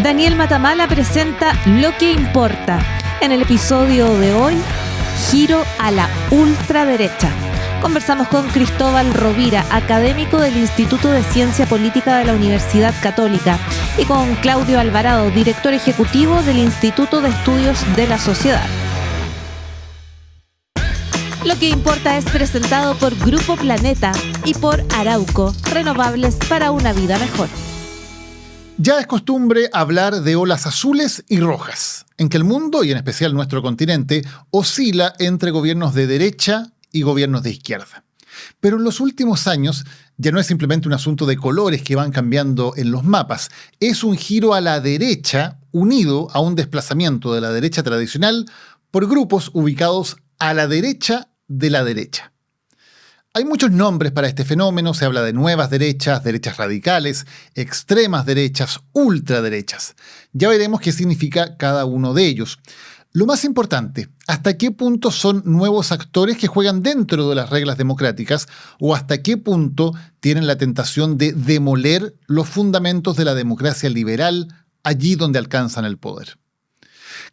Daniel Matamala presenta Lo que importa. En el episodio de hoy, giro a la ultraderecha. Conversamos con Cristóbal Rovira, académico del Instituto de Ciencia Política de la Universidad Católica, y con Claudio Alvarado, director ejecutivo del Instituto de Estudios de la Sociedad. Lo que importa es presentado por Grupo Planeta y por Arauco, renovables para una vida mejor. Ya es costumbre hablar de olas azules y rojas, en que el mundo, y en especial nuestro continente, oscila entre gobiernos de derecha y gobiernos de izquierda. Pero en los últimos años ya no es simplemente un asunto de colores que van cambiando en los mapas, es un giro a la derecha unido a un desplazamiento de la derecha tradicional por grupos ubicados a la derecha de la derecha. Hay muchos nombres para este fenómeno, se habla de nuevas derechas, derechas radicales, extremas derechas, ultraderechas. Ya veremos qué significa cada uno de ellos. Lo más importante, ¿hasta qué punto son nuevos actores que juegan dentro de las reglas democráticas o hasta qué punto tienen la tentación de demoler los fundamentos de la democracia liberal allí donde alcanzan el poder?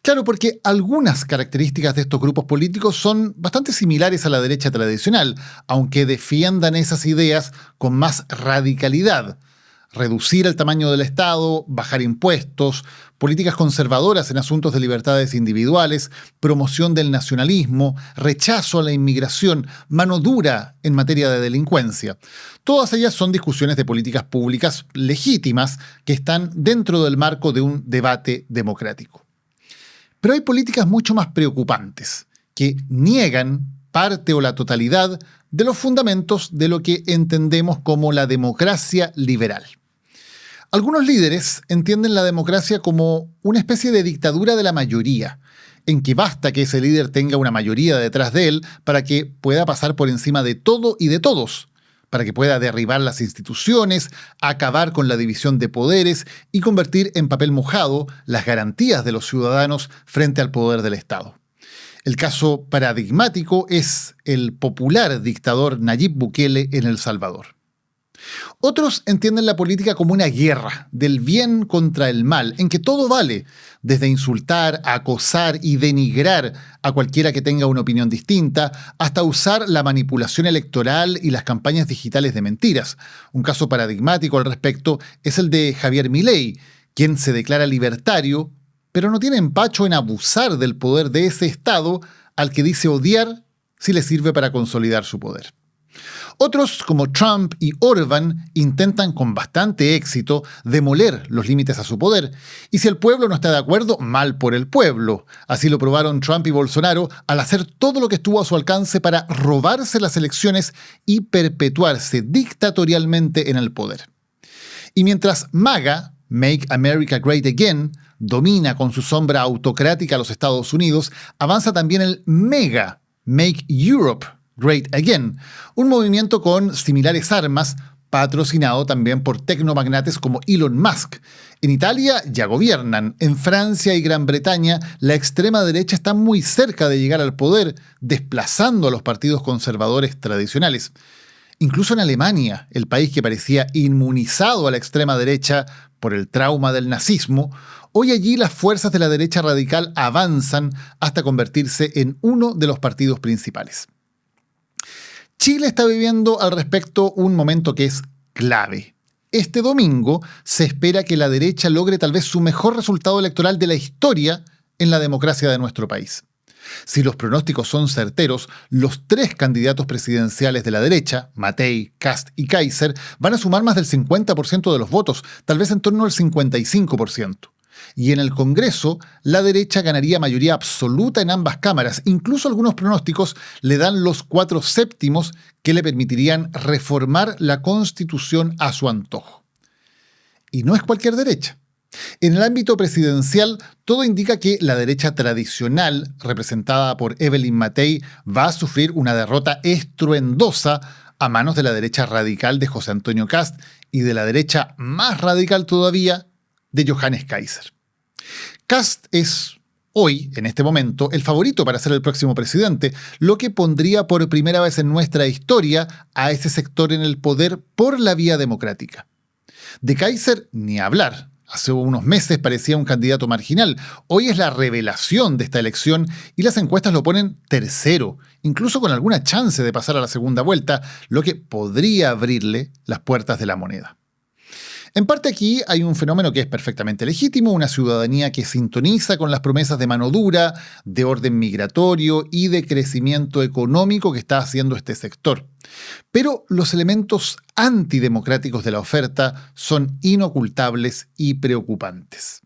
Claro, porque algunas características de estos grupos políticos son bastante similares a la derecha tradicional, aunque defiendan esas ideas con más radicalidad. Reducir el tamaño del Estado, bajar impuestos, políticas conservadoras en asuntos de libertades individuales, promoción del nacionalismo, rechazo a la inmigración, mano dura en materia de delincuencia. Todas ellas son discusiones de políticas públicas legítimas que están dentro del marco de un debate democrático. Pero hay políticas mucho más preocupantes, que niegan parte o la totalidad de los fundamentos de lo que entendemos como la democracia liberal. Algunos líderes entienden la democracia como una especie de dictadura de la mayoría, en que basta que ese líder tenga una mayoría detrás de él para que pueda pasar por encima de todo y de todos, para que pueda derribar las instituciones, acabar con la división de poderes y convertir en papel mojado las garantías de los ciudadanos frente al poder del Estado. El caso paradigmático es el popular dictador Nayib Bukele en El Salvador. Otros entienden la política como una guerra del bien contra el mal, en que todo vale, desde insultar, acosar y denigrar a cualquiera que tenga una opinión distinta, hasta usar la manipulación electoral y las campañas digitales de mentiras. Un caso paradigmático al respecto es el de Javier Milei, quien se declara libertario, pero no tiene empacho en abusar del poder de ese Estado al que dice odiar si le sirve para consolidar su poder. Otros, como Trump y Orbán, intentan con bastante éxito demoler los límites a su poder. Y si el pueblo no está de acuerdo, mal por el pueblo. Así lo probaron Trump y Bolsonaro al hacer todo lo que estuvo a su alcance para robarse las elecciones y perpetuarse dictatorialmente en el poder. Y mientras MAGA, Make America Great Again, domina con su sombra autocrática a los Estados Unidos, avanza también el MEGA, Make Europe Great Again, un movimiento con similares armas, patrocinado también por tecnomagnates como Elon Musk. En Italia ya gobiernan, en Francia y Gran Bretaña la extrema derecha está muy cerca de llegar al poder, desplazando a los partidos conservadores tradicionales. Incluso en Alemania, el país que parecía inmunizado a la extrema derecha por el trauma del nazismo, hoy allí las fuerzas de la derecha radical avanzan hasta convertirse en uno de los partidos principales. Chile está viviendo al respecto un momento que es clave. Este domingo se espera que la derecha logre tal vez su mejor resultado electoral de la historia en la democracia de nuestro país. Si los pronósticos son certeros, los tres candidatos presidenciales de la derecha, Matei, Kast y Kaiser, van a sumar más del 50% de los votos, tal vez en torno al 55%. Y en el Congreso, la derecha ganaría mayoría absoluta en ambas cámaras. Incluso algunos pronósticos le dan los 4/7 que le permitirían reformar la Constitución a su antojo. Y no es cualquier derecha. En el ámbito presidencial, todo indica que la derecha tradicional, representada por Evelyn Matei, va a sufrir una derrota estruendosa a manos de la derecha radical de José Antonio Kast y de la derecha más radical todavía de Johannes Kaiser. Kast es hoy, en este momento, el favorito para ser el próximo presidente, lo que pondría por primera vez en nuestra historia a ese sector en el poder por la vía democrática. De Kaiser ni hablar. Hace unos meses parecía un candidato marginal. Hoy es la revelación de esta elección y las encuestas lo ponen tercero, incluso con alguna chance de pasar a la segunda vuelta, lo que podría abrirle las puertas de la moneda. En parte aquí hay un fenómeno que es perfectamente legítimo, una ciudadanía que sintoniza con las promesas de mano dura, de orden migratorio y de crecimiento económico que está haciendo este sector. Pero los elementos antidemocráticos de la oferta son inocultables y preocupantes.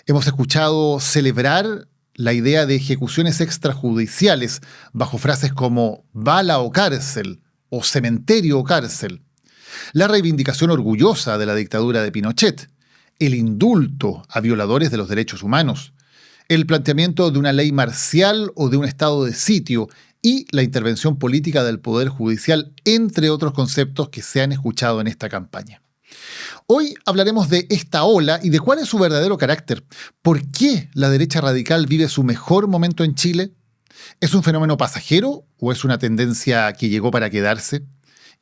Hemos escuchado celebrar la idea de ejecuciones extrajudiciales bajo frases como bala o cárcel o cementerio o cárcel. La reivindicación orgullosa de la dictadura de Pinochet, el indulto a violadores de los derechos humanos, el planteamiento de una ley marcial o de un estado de sitio y la intervención política del Poder Judicial, entre otros conceptos que se han escuchado en esta campaña. Hoy hablaremos de esta ola y de cuál es su verdadero carácter. ¿Por qué la derecha radical vive su mejor momento en Chile? ¿Es un fenómeno pasajero o es una tendencia que llegó para quedarse?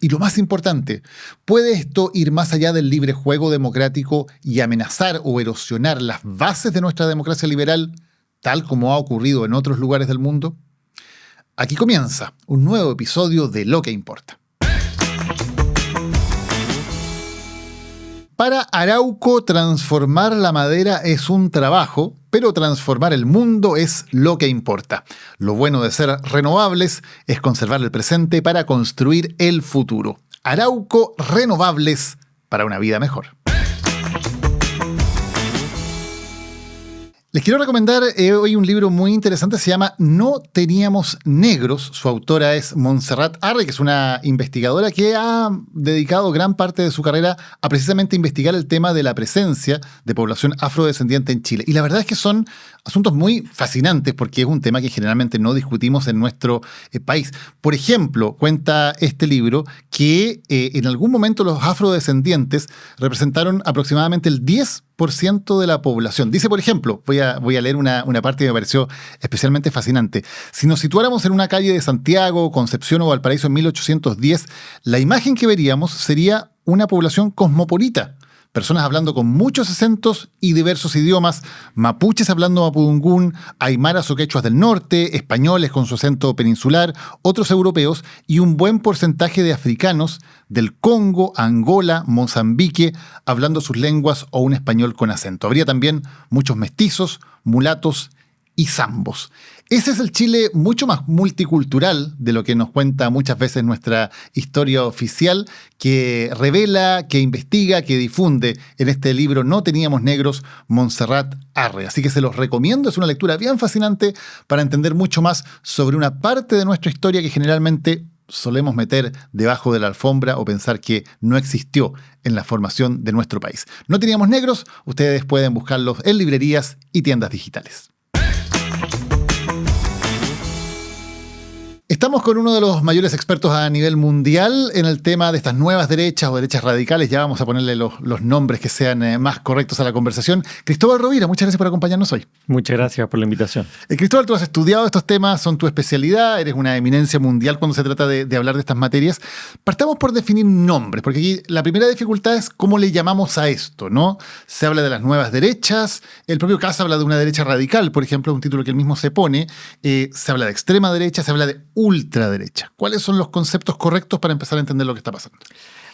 Y lo más importante, ¿puede esto ir más allá del libre juego democrático y amenazar o erosionar las bases de nuestra democracia liberal, tal como ha ocurrido en otros lugares del mundo? Aquí comienza un nuevo episodio de Lo que Importa. Para Arauco, transformar la madera es un trabajo, pero transformar el mundo es lo que importa. Lo bueno de ser renovables es conservar el presente para construir el futuro. Arauco, renovables para una vida mejor. Les quiero recomendar hoy un libro muy interesante, se llama No teníamos negros. Su autora es Montserrat Arre, que es una investigadora que ha dedicado gran parte de su carrera a precisamente investigar el tema de la presencia de población afrodescendiente en Chile. Y la verdad es que son asuntos muy fascinantes porque es un tema que generalmente no discutimos en nuestro país. Por ejemplo, cuenta este libro que en algún momento los afrodescendientes representaron aproximadamente el 10% de la población. Dice, por ejemplo, voy a leer una parte que me pareció especialmente fascinante. Si nos situáramos en una calle de Santiago, Concepción o Valparaíso en 1810, la imagen que veríamos sería una población cosmopolita. Personas hablando con muchos acentos y diversos idiomas, mapuches hablando mapudungún, aymaras o quechuas del norte, españoles con su acento peninsular, otros europeos y un buen porcentaje de africanos del Congo, Angola, Mozambique, hablando sus lenguas o un español con acento. Habría también muchos mestizos, mulatos y zambos. Ese es el Chile mucho más multicultural de lo que nos cuenta muchas veces nuestra historia oficial, que revela, que investiga, que difunde en este libro No teníamos negros, Montserrat Arre. Así que se los recomiendo, es una lectura bien fascinante para entender mucho más sobre una parte de nuestra historia que generalmente solemos meter debajo de la alfombra o pensar que no existió en la formación de nuestro país. No teníamos negros, ustedes pueden buscarlos en librerías y tiendas digitales. Estamos con uno de los mayores expertos a nivel mundial en el tema de estas nuevas derechas o derechas radicales. Ya vamos a ponerle los nombres que sean más correctos a la conversación. Cristóbal Rovira, muchas gracias por acompañarnos hoy. Muchas gracias por la invitación. Cristóbal, tú has estudiado estos temas, son tu especialidad, eres una eminencia mundial cuando se trata de hablar de estas materias. Partamos por definir nombres, porque aquí la primera dificultad es cómo le llamamos a esto, ¿no? Se habla de las nuevas derechas, el propio Kass habla de una derecha radical, por ejemplo, un título que él mismo se pone. Se habla de extrema derecha, se habla de ultraderecha. ¿Cuáles son los conceptos correctos para empezar a entender lo que está pasando?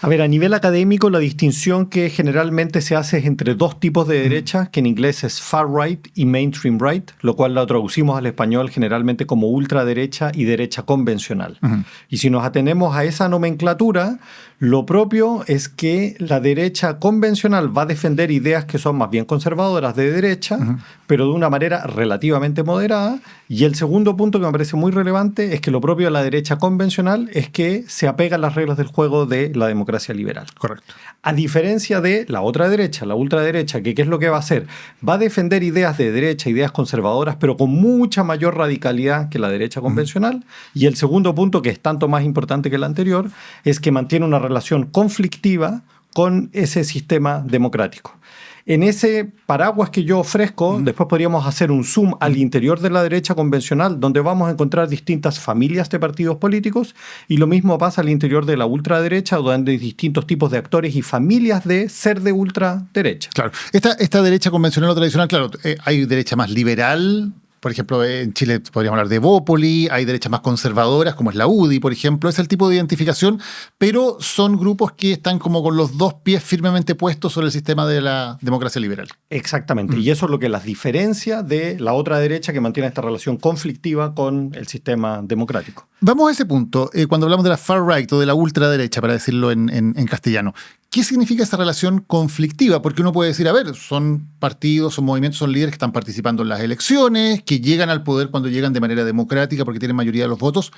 A ver, a nivel académico, la distinción que generalmente se hace es entre dos tipos de derecha, que en inglés es far right y mainstream right, lo cual lo traducimos al español generalmente como ultraderecha y derecha convencional. Y si nos atenemos a esa nomenclatura, lo propio es que la derecha convencional va a defender ideas que son más bien conservadoras de derecha, pero de una manera relativamente moderada. Y el segundo punto que me parece muy relevante es que lo propio de la derecha convencional es que se apega a las reglas del juego de la democracia liberal. Correcto. A diferencia de la otra derecha, la ultraderecha, que ¿qué es lo que va a hacer? Va a defender ideas de derecha, ideas conservadoras, pero con mucha mayor radicalidad que la derecha convencional. Y el segundo punto, que es tanto más importante que el anterior, es que mantiene una relación conflictiva con ese sistema democrático. En ese paraguas que yo ofrezco, después podríamos hacer un zoom al interior de la derecha convencional, donde vamos a encontrar distintas familias de partidos políticos, y lo mismo pasa al interior de la ultraderecha, donde hay distintos tipos de actores y familias de ser de ultraderecha. Claro. Esta derecha convencional o tradicional, claro, hay derecha más liberal. Por ejemplo, en Chile podríamos hablar de Evópoli, hay derechas más conservadoras, como es la UDI, por ejemplo. Es el tipo de identificación, pero son grupos que están como con los dos pies firmemente puestos sobre el sistema de la democracia liberal. Exactamente, y eso es lo que las diferencia de la otra derecha que mantiene esta relación conflictiva con el sistema democrático. Vamos a ese punto, cuando hablamos de la far right o de la ultraderecha, para decirlo en castellano. ¿Qué significa esa relación conflictiva? Porque uno puede decir, a ver, son partidos, son movimientos, son líderes que están participando en las elecciones, que llegan al poder cuando llegan de manera democrática porque tienen mayoría de los votos.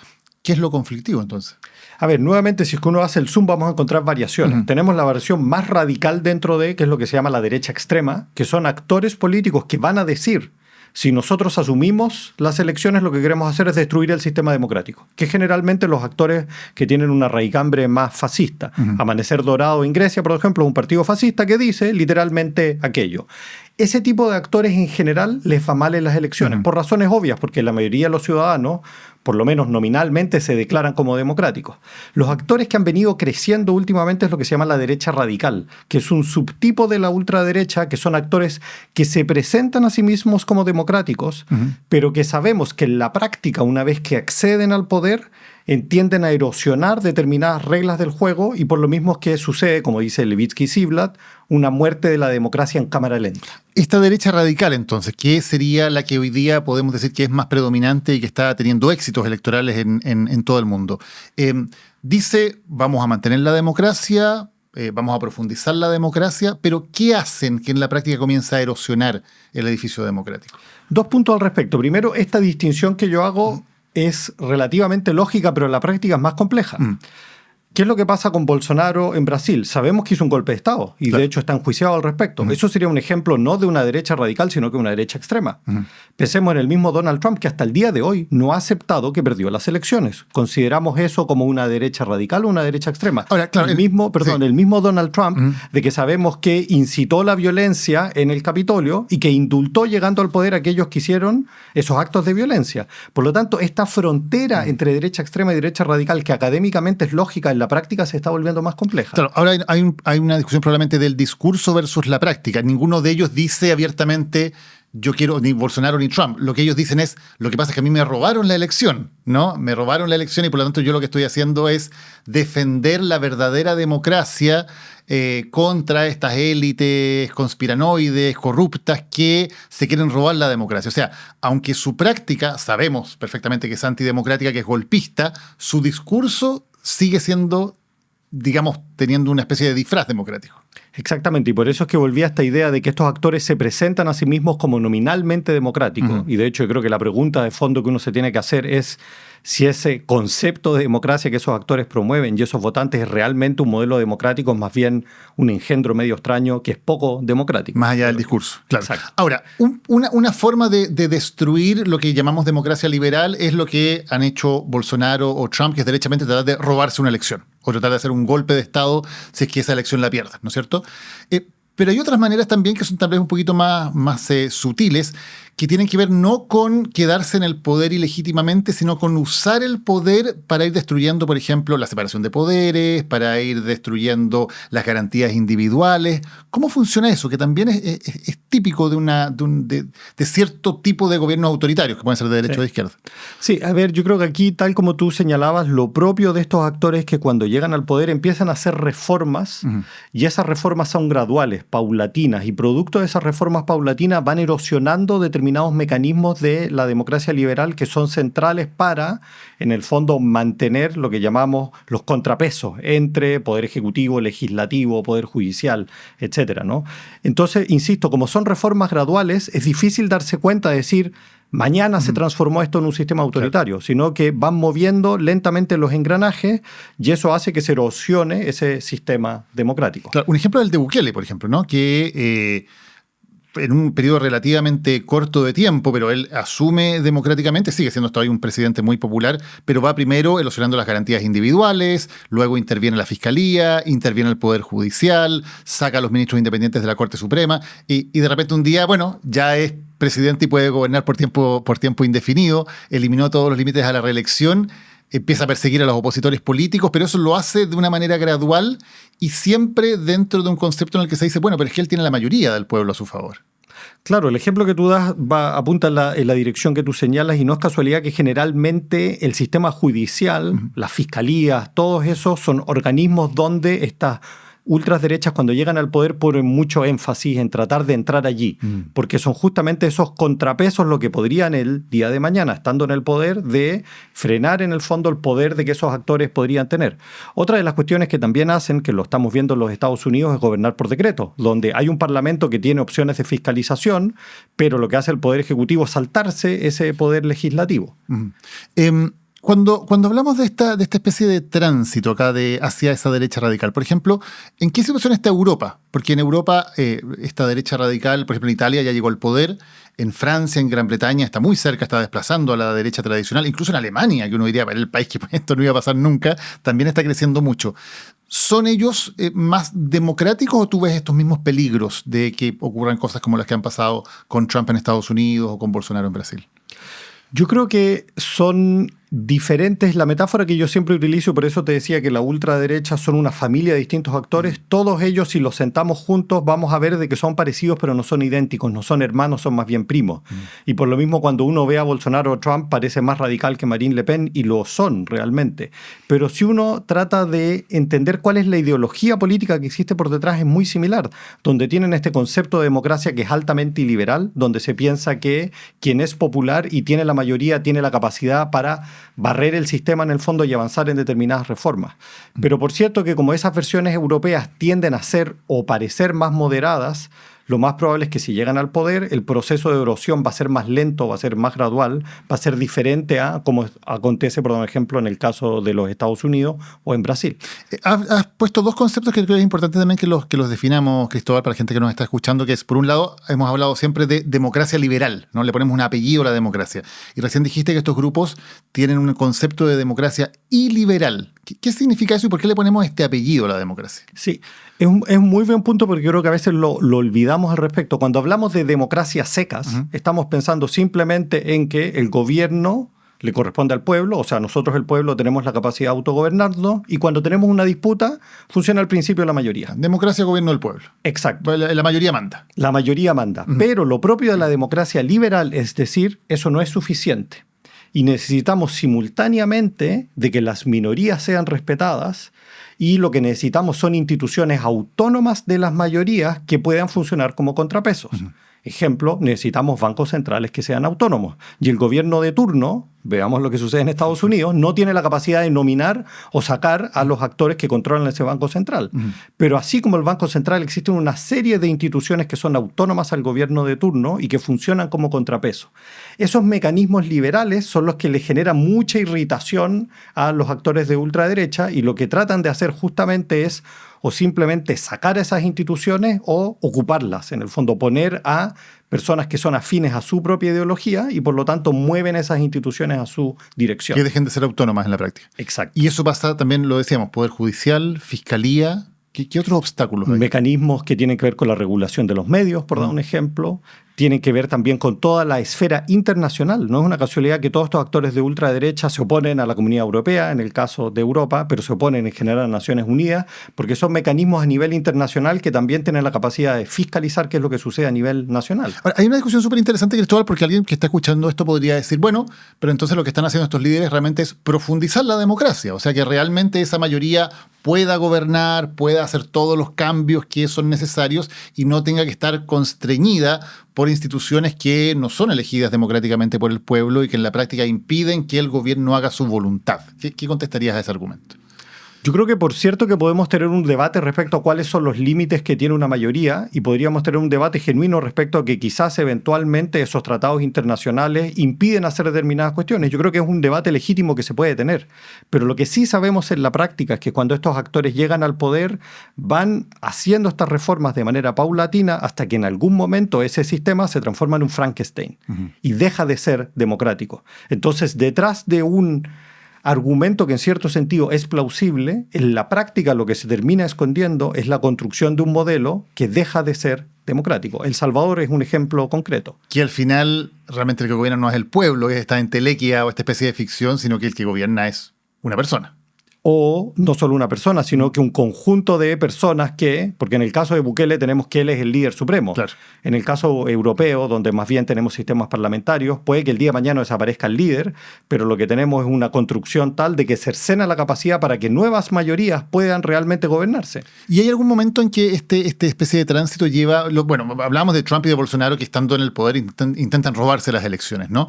¿Qué es lo conflictivo entonces? A ver, nuevamente, si es que uno hace el zoom, vamos a encontrar variaciones. Tenemos la versión más radical dentro de, que es lo que se llama la derecha extrema, que son actores políticos que van a decir: si nosotros asumimos las elecciones, lo que queremos hacer es destruir el sistema democrático, que generalmente los actores que tienen una raicambre más fascista. Amanecer Dorado en Grecia, por ejemplo, es un partido fascista que dice literalmente aquello. Ese tipo de actores en general les va mal en las elecciones, por razones obvias, porque la mayoría de los ciudadanos, por lo menos nominalmente, se declaran como democráticos. Los actores que han venido creciendo últimamente es lo que se llama la derecha radical, que es un subtipo de la ultraderecha, que son actores que se presentan a sí mismos como democráticos, pero que sabemos que en la práctica, una vez que acceden al poder, tienden a erosionar determinadas reglas del juego, y por lo mismo que sucede, como dice Levitsky y Ziblatt, una muerte de la democracia en cámara lenta. Esta derecha radical, entonces, ¿qué sería la que hoy día podemos decir que es más predominante y que está teniendo éxitos electorales en todo el mundo? Dice, vamos a mantener la democracia, vamos a profundizar la democracia, pero ¿qué hacen que en la práctica comienza a erosionar el edificio democrático? 2 puntos al respecto. Primero, esta distinción que yo hago es relativamente lógica, pero en la práctica es más compleja. ¿Qué es lo que pasa con Bolsonaro en Brasil? Sabemos que hizo un golpe de Estado y de hecho está enjuiciado al respecto. Eso sería un ejemplo no de una derecha radical, sino que una derecha extrema. Pensemos en el mismo Donald Trump, que hasta el día de hoy no ha aceptado que perdió las elecciones. ¿Consideramos eso como una derecha radical o una derecha extrema? Ahora, claro, el mismo Donald Trump, de que sabemos que incitó la violencia en el Capitolio y que indultó llegando al poder a aquellos que hicieron esos actos de violencia. Por lo tanto, esta frontera entre derecha extrema y derecha radical, que académicamente es lógica, en la práctica se está volviendo más compleja. Claro, ahora hay una discusión probablemente del discurso versus la práctica. Ninguno de ellos dice abiertamente: yo quiero ni Bolsonaro ni Trump. Lo que ellos dicen es: lo que pasa es que a mí me robaron la elección, ¿no? Me robaron la elección y por lo tanto yo lo que estoy haciendo es defender la verdadera democracia contra estas élites conspiranoides, corruptas, que se quieren robar la democracia. O sea, aunque su práctica, sabemos perfectamente que es antidemocrática, que es golpista, su discurso sigue siendo, digamos, teniendo una especie de disfraz democrático. Exactamente, y por eso es que volví a esta idea de que estos actores se presentan a sí mismos como nominalmente democráticos. Y de hecho yo creo que la pregunta de fondo que uno se tiene que hacer es si ese concepto de democracia que esos actores promueven y esos votantes es realmente un modelo democrático, más bien un engendro medio extraño que es poco democrático. Más allá del discurso, claro. Exacto. Ahora, una forma de destruir lo que llamamos democracia liberal es lo que han hecho Bolsonaro o Trump, que es derechamente tratar de robarse una elección o tratar de hacer un golpe de Estado si es que esa elección la pierden, ¿no es cierto? Pero hay otras maneras también que son tal vez un poquito más sutiles, que tienen que ver no con quedarse en el poder ilegítimamente, sino con usar el poder para ir destruyendo, por ejemplo, la separación de poderes, para ir destruyendo las garantías individuales. ¿Cómo funciona eso? Que también es típico de cierto tipo de gobiernos autoritarios, que pueden ser de derecha o de izquierda. Sí, a ver, yo creo que aquí, tal como tú señalabas, lo propio de estos actores es que cuando llegan al poder empiezan a hacer reformas, y esas reformas son graduales, paulatinas, y producto de esas reformas paulatinas van erosionando determinados mecanismos de la democracia liberal que son centrales para, en el fondo, mantener lo que llamamos los contrapesos entre poder ejecutivo, legislativo, poder judicial, etcétera, ¿no? Entonces, insisto, como son reformas graduales, es difícil darse cuenta de decir: mañana se transformó esto en un sistema autoritario, sino que van moviendo lentamente los engranajes y eso hace que se erosione ese sistema democrático. Claro, un ejemplo es el de Bukele, por ejemplo, ¿no? Que en un periodo relativamente corto de tiempo, pero él asume democráticamente, sigue siendo todavía un presidente muy popular, pero va primero erosionando las garantías individuales, luego interviene la Fiscalía, interviene el Poder Judicial, saca a los ministros independientes de la Corte Suprema y de repente un día, bueno, ya es presidente y puede gobernar por tiempo indefinido, eliminó todos los límites a la reelección, empieza a perseguir a los opositores políticos, pero eso lo hace de una manera gradual y siempre dentro de un concepto en el que se dice, bueno, pero es que él tiene la mayoría del pueblo a su favor. Claro, el ejemplo que tú das apunta en la dirección que tú señalas y no es casualidad que generalmente el sistema judicial, las fiscalías, todos esos son organismos donde estas ultraderechas cuando llegan al poder ponen mucho énfasis en tratar de entrar allí, porque son justamente esos contrapesos lo que podrían el día de mañana, estando en el poder, de frenar en el fondo el poder de que esos actores podrían tener. Otra de las cuestiones que también hacen, que lo estamos viendo en los Estados Unidos, es gobernar por decreto, donde hay un parlamento que tiene opciones de fiscalización, pero lo que hace el poder ejecutivo es saltarse ese poder legislativo. Cuando hablamos de esta especie de tránsito acá hacia esa derecha radical, por ejemplo, ¿en qué situación está Europa? Porque en Europa esta derecha radical, por ejemplo en Italia ya llegó al poder, en Francia, en Gran Bretaña está muy cerca, está desplazando a la derecha tradicional, incluso en Alemania, que uno diría, para el país que esto no iba a pasar nunca, también está creciendo mucho. ¿Son ellos más democráticos o tú ves estos mismos peligros de que ocurran cosas como las que han pasado con Trump en Estados Unidos o con Bolsonaro en Brasil? Yo creo que son diferentes. La metáfora que yo siempre utilizo, por eso te decía que la ultraderecha son una familia de distintos actores. Todos ellos, si los sentamos juntos, vamos a ver de que son parecidos, pero no son idénticos, no son hermanos, son más bien primos. Y por lo mismo, cuando uno ve a Bolsonaro o Trump, parece más radical que Marine Le Pen, y lo son realmente. Pero si uno trata de entender cuál es la ideología política que existe por detrás, es muy similar, donde tienen este concepto de democracia que es altamente iliberal, donde se piensa que quien es popular y tiene la mayoría tiene la capacidad para barrer el sistema en el fondo y avanzar en determinadas reformas. Pero por cierto que como esas versiones europeas tienden a ser o parecer más moderadas, lo más probable es que si llegan al poder, el proceso de erosión va a ser más lento, va a ser más gradual, va a ser diferente a como acontece, por ejemplo, en el caso de los Estados Unidos o en Brasil. Has puesto dos conceptos que creo que es importante también que los definamos, Cristóbal, para la gente que nos está escuchando, que es, por un lado, hemos hablado siempre de democracia liberal, ¿no? Le ponemos un apellido a la democracia. Y recién dijiste que estos grupos tienen un concepto de democracia iliberal. ¿Qué significa eso y por qué le ponemos este apellido a la democracia? Sí, es un muy buen punto porque yo creo que a veces lo olvidamos al respecto. Cuando hablamos de democracias secas, estamos pensando simplemente en que el gobierno le corresponde al pueblo, o sea, nosotros el pueblo tenemos la capacidad de autogobernarnos y cuando tenemos una disputa funciona el principio de la mayoría. Democracia, gobierno del pueblo. Exacto. La mayoría manda. La mayoría manda. Pero lo propio de la democracia liberal es decir, eso no es suficiente. Y necesitamos simultáneamente de que las minorías sean respetadas y lo que necesitamos son instituciones autónomas de las mayorías que puedan funcionar como contrapesos. Ejemplo, necesitamos bancos centrales que sean autónomos. Y el gobierno de turno, veamos lo que sucede en Estados Unidos, no tiene la capacidad de nominar o sacar a los actores que controlan ese banco central. Pero así como el banco central, existen una serie de instituciones que son autónomas al gobierno de turno y que funcionan como contrapeso. Esos mecanismos liberales son los que le generan mucha irritación a los actores de ultraderecha y lo que tratan de hacer justamente es o simplemente sacar a esas instituciones o ocuparlas, en el fondo poner a personas que son afines a su propia ideología y por lo tanto mueven esas instituciones a su dirección. Que dejen de ser autónomas en la práctica. Exacto. Y eso pasa también, lo decíamos, Poder Judicial, Fiscalía. ¿Qué otros obstáculos hay? Mecanismos que tienen que ver con la regulación de los medios, por dar un ejemplo. Tienen que ver también con toda la esfera internacional. No es una casualidad que todos estos actores de ultraderecha se oponen a la Comunidad Europea, en el caso de Europa, pero se oponen en general a Naciones Unidas, porque son mecanismos a nivel internacional que también tienen la capacidad de fiscalizar qué es lo que sucede a nivel nacional. Ahora, hay una discusión súper interesante, Cristóbal, porque alguien que está escuchando esto podría decir, bueno, pero entonces lo que están haciendo estos líderes realmente es profundizar la democracia, o sea, que realmente esa mayoría pueda gobernar, pueda hacer todos los cambios que son necesarios y no tenga que estar constreñida por instituciones que no son elegidas democráticamente por el pueblo y que en la práctica impiden que el gobierno haga su voluntad. ¿Qué contestarías a ese argumento? Yo creo que por cierto que podemos tener un debate respecto a cuáles son los límites que tiene una mayoría y podríamos tener un debate genuino respecto a que quizás eventualmente esos tratados internacionales impiden hacer determinadas cuestiones. Yo creo que es un debate legítimo que se puede tener, pero lo que sí sabemos en la práctica es que cuando estos actores llegan al poder van haciendo estas reformas de manera paulatina hasta que en algún momento ese sistema se transforma en un Frankenstein y deja de ser democrático. Entonces, detrás de un argumento que en cierto sentido es plausible, en la práctica lo que se termina escondiendo es la construcción de un modelo que deja de ser democrático. El Salvador es un ejemplo concreto. Que al final realmente el que gobierna no es el pueblo, es esta entelequia o esta especie de ficción, sino que el que gobierna es una persona. O no solo una persona, sino que un conjunto de personas que, porque en el caso de Bukele tenemos que él es el líder supremo. Claro. En el caso europeo, donde más bien tenemos sistemas parlamentarios, puede que el día de mañana desaparezca el líder, pero lo que tenemos es una construcción tal de que cercena la capacidad para que nuevas mayorías puedan realmente gobernarse. ¿Y hay algún momento en que este especie de tránsito lleva... Bueno, hablamos de Trump y de Bolsonaro que estando en el poder intentan robarse las elecciones, ¿no?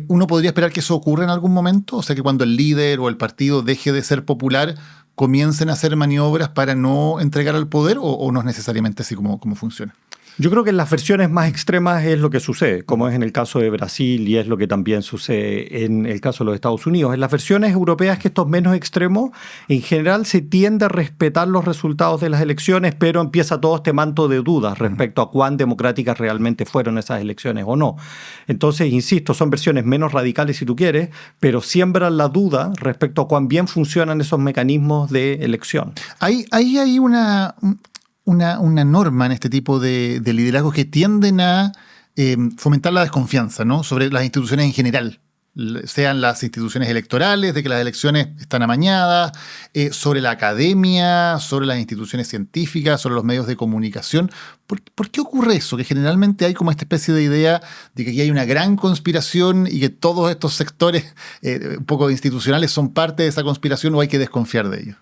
¿Uno podría esperar que eso ocurra en algún momento? O sea, que cuando el líder o el partido deje de ser popular, comiencen a hacer maniobras para no entregar al poder o no es necesariamente así como funciona? Yo creo que en las versiones más extremas es lo que sucede, como es en el caso de Brasil y es lo que también sucede en el caso de los Estados Unidos. En las versiones europeas, que esto es menos extremo, en general se tiende a respetar los resultados de las elecciones, pero empieza todo este manto de dudas respecto a cuán democráticas realmente fueron esas elecciones o no. Entonces, insisto, son versiones menos radicales si tú quieres, pero siembran la duda respecto a cuán bien funcionan esos mecanismos de elección. Hay una norma en este tipo de liderazgos que tienden a fomentar la desconfianza, ¿no? Sobre las instituciones en general, sean las instituciones electorales, de que las elecciones están amañadas, sobre la academia, sobre las instituciones científicas, sobre los medios de comunicación. ¿Por qué ocurre eso? Que generalmente hay como esta especie de idea de que aquí hay una gran conspiración y que todos estos sectores un poco institucionales son parte de esa conspiración o hay que desconfiar de ellos.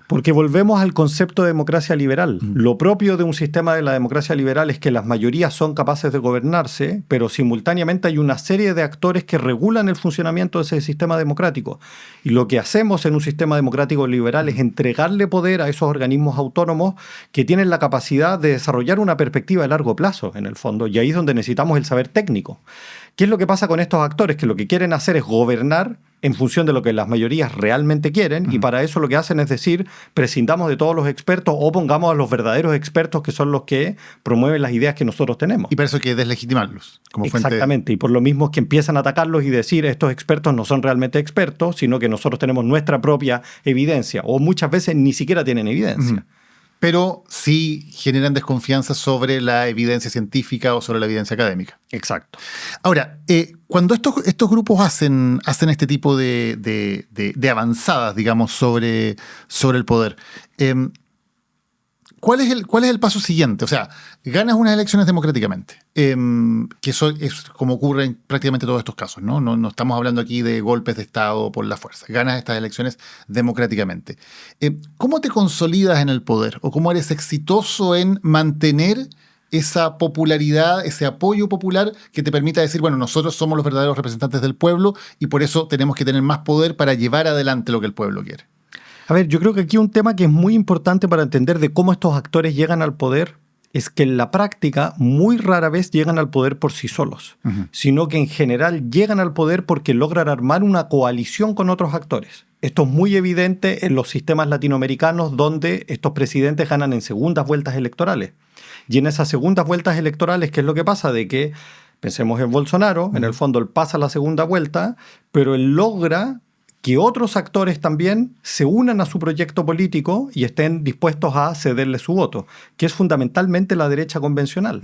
Porque volvemos al concepto de democracia liberal. Lo propio de un sistema de la democracia liberal es que las mayorías son capaces de gobernarse, pero simultáneamente hay una serie de actores que regulan el funcionamiento de ese sistema democrático. Y lo que hacemos en un sistema democrático liberal es entregarle poder a esos organismos autónomos que tienen la capacidad de desarrollar una perspectiva de largo plazo, en el fondo. Y ahí es donde necesitamos el saber técnico. ¿Qué es lo que pasa con estos actores? Que lo que quieren hacer es gobernar en función de lo que las mayorías realmente quieren, y para eso lo que hacen es decir, prescindamos de todos los expertos o pongamos a los verdaderos expertos que son los que promueven las ideas que nosotros tenemos. Y para eso hay que deslegitimarlos como fuente. Exactamente, y por lo mismo es que empiezan a atacarlos y decir estos expertos no son realmente expertos, sino que nosotros tenemos nuestra propia evidencia, o muchas veces ni siquiera tienen evidencia. Pero sí generan desconfianza sobre la evidencia científica o sobre la evidencia académica. Exacto. Ahora, cuando estos grupos hacen este tipo de avanzadas, digamos, sobre el poder, ¿cuál es el paso siguiente? O sea, ganas unas elecciones democráticamente, que eso es como ocurre en prácticamente todos estos casos, ¿no? No estamos hablando aquí de golpes de Estado por la fuerza. Ganas estas elecciones democráticamente. ¿Cómo te consolidas en el poder? ¿O cómo eres exitoso en mantener esa popularidad, ese apoyo popular que te permita decir, bueno, nosotros somos los verdaderos representantes del pueblo y por eso tenemos que tener más poder para llevar adelante lo que el pueblo quiere? A ver, yo creo que aquí un tema que es muy importante para entender de cómo estos actores llegan al poder es que en la práctica muy rara vez llegan al poder por sí solos, sino que en general llegan al poder porque logran armar una coalición con otros actores. Esto es muy evidente en los sistemas latinoamericanos donde estos presidentes ganan en segundas vueltas electorales. Y en esas segundas vueltas electorales, ¿qué es lo que pasa? De que, pensemos en Bolsonaro, en el fondo él pasa la segunda vuelta, pero él logra que otros actores también se unan a su proyecto político y estén dispuestos a cederle su voto, que es fundamentalmente la derecha convencional.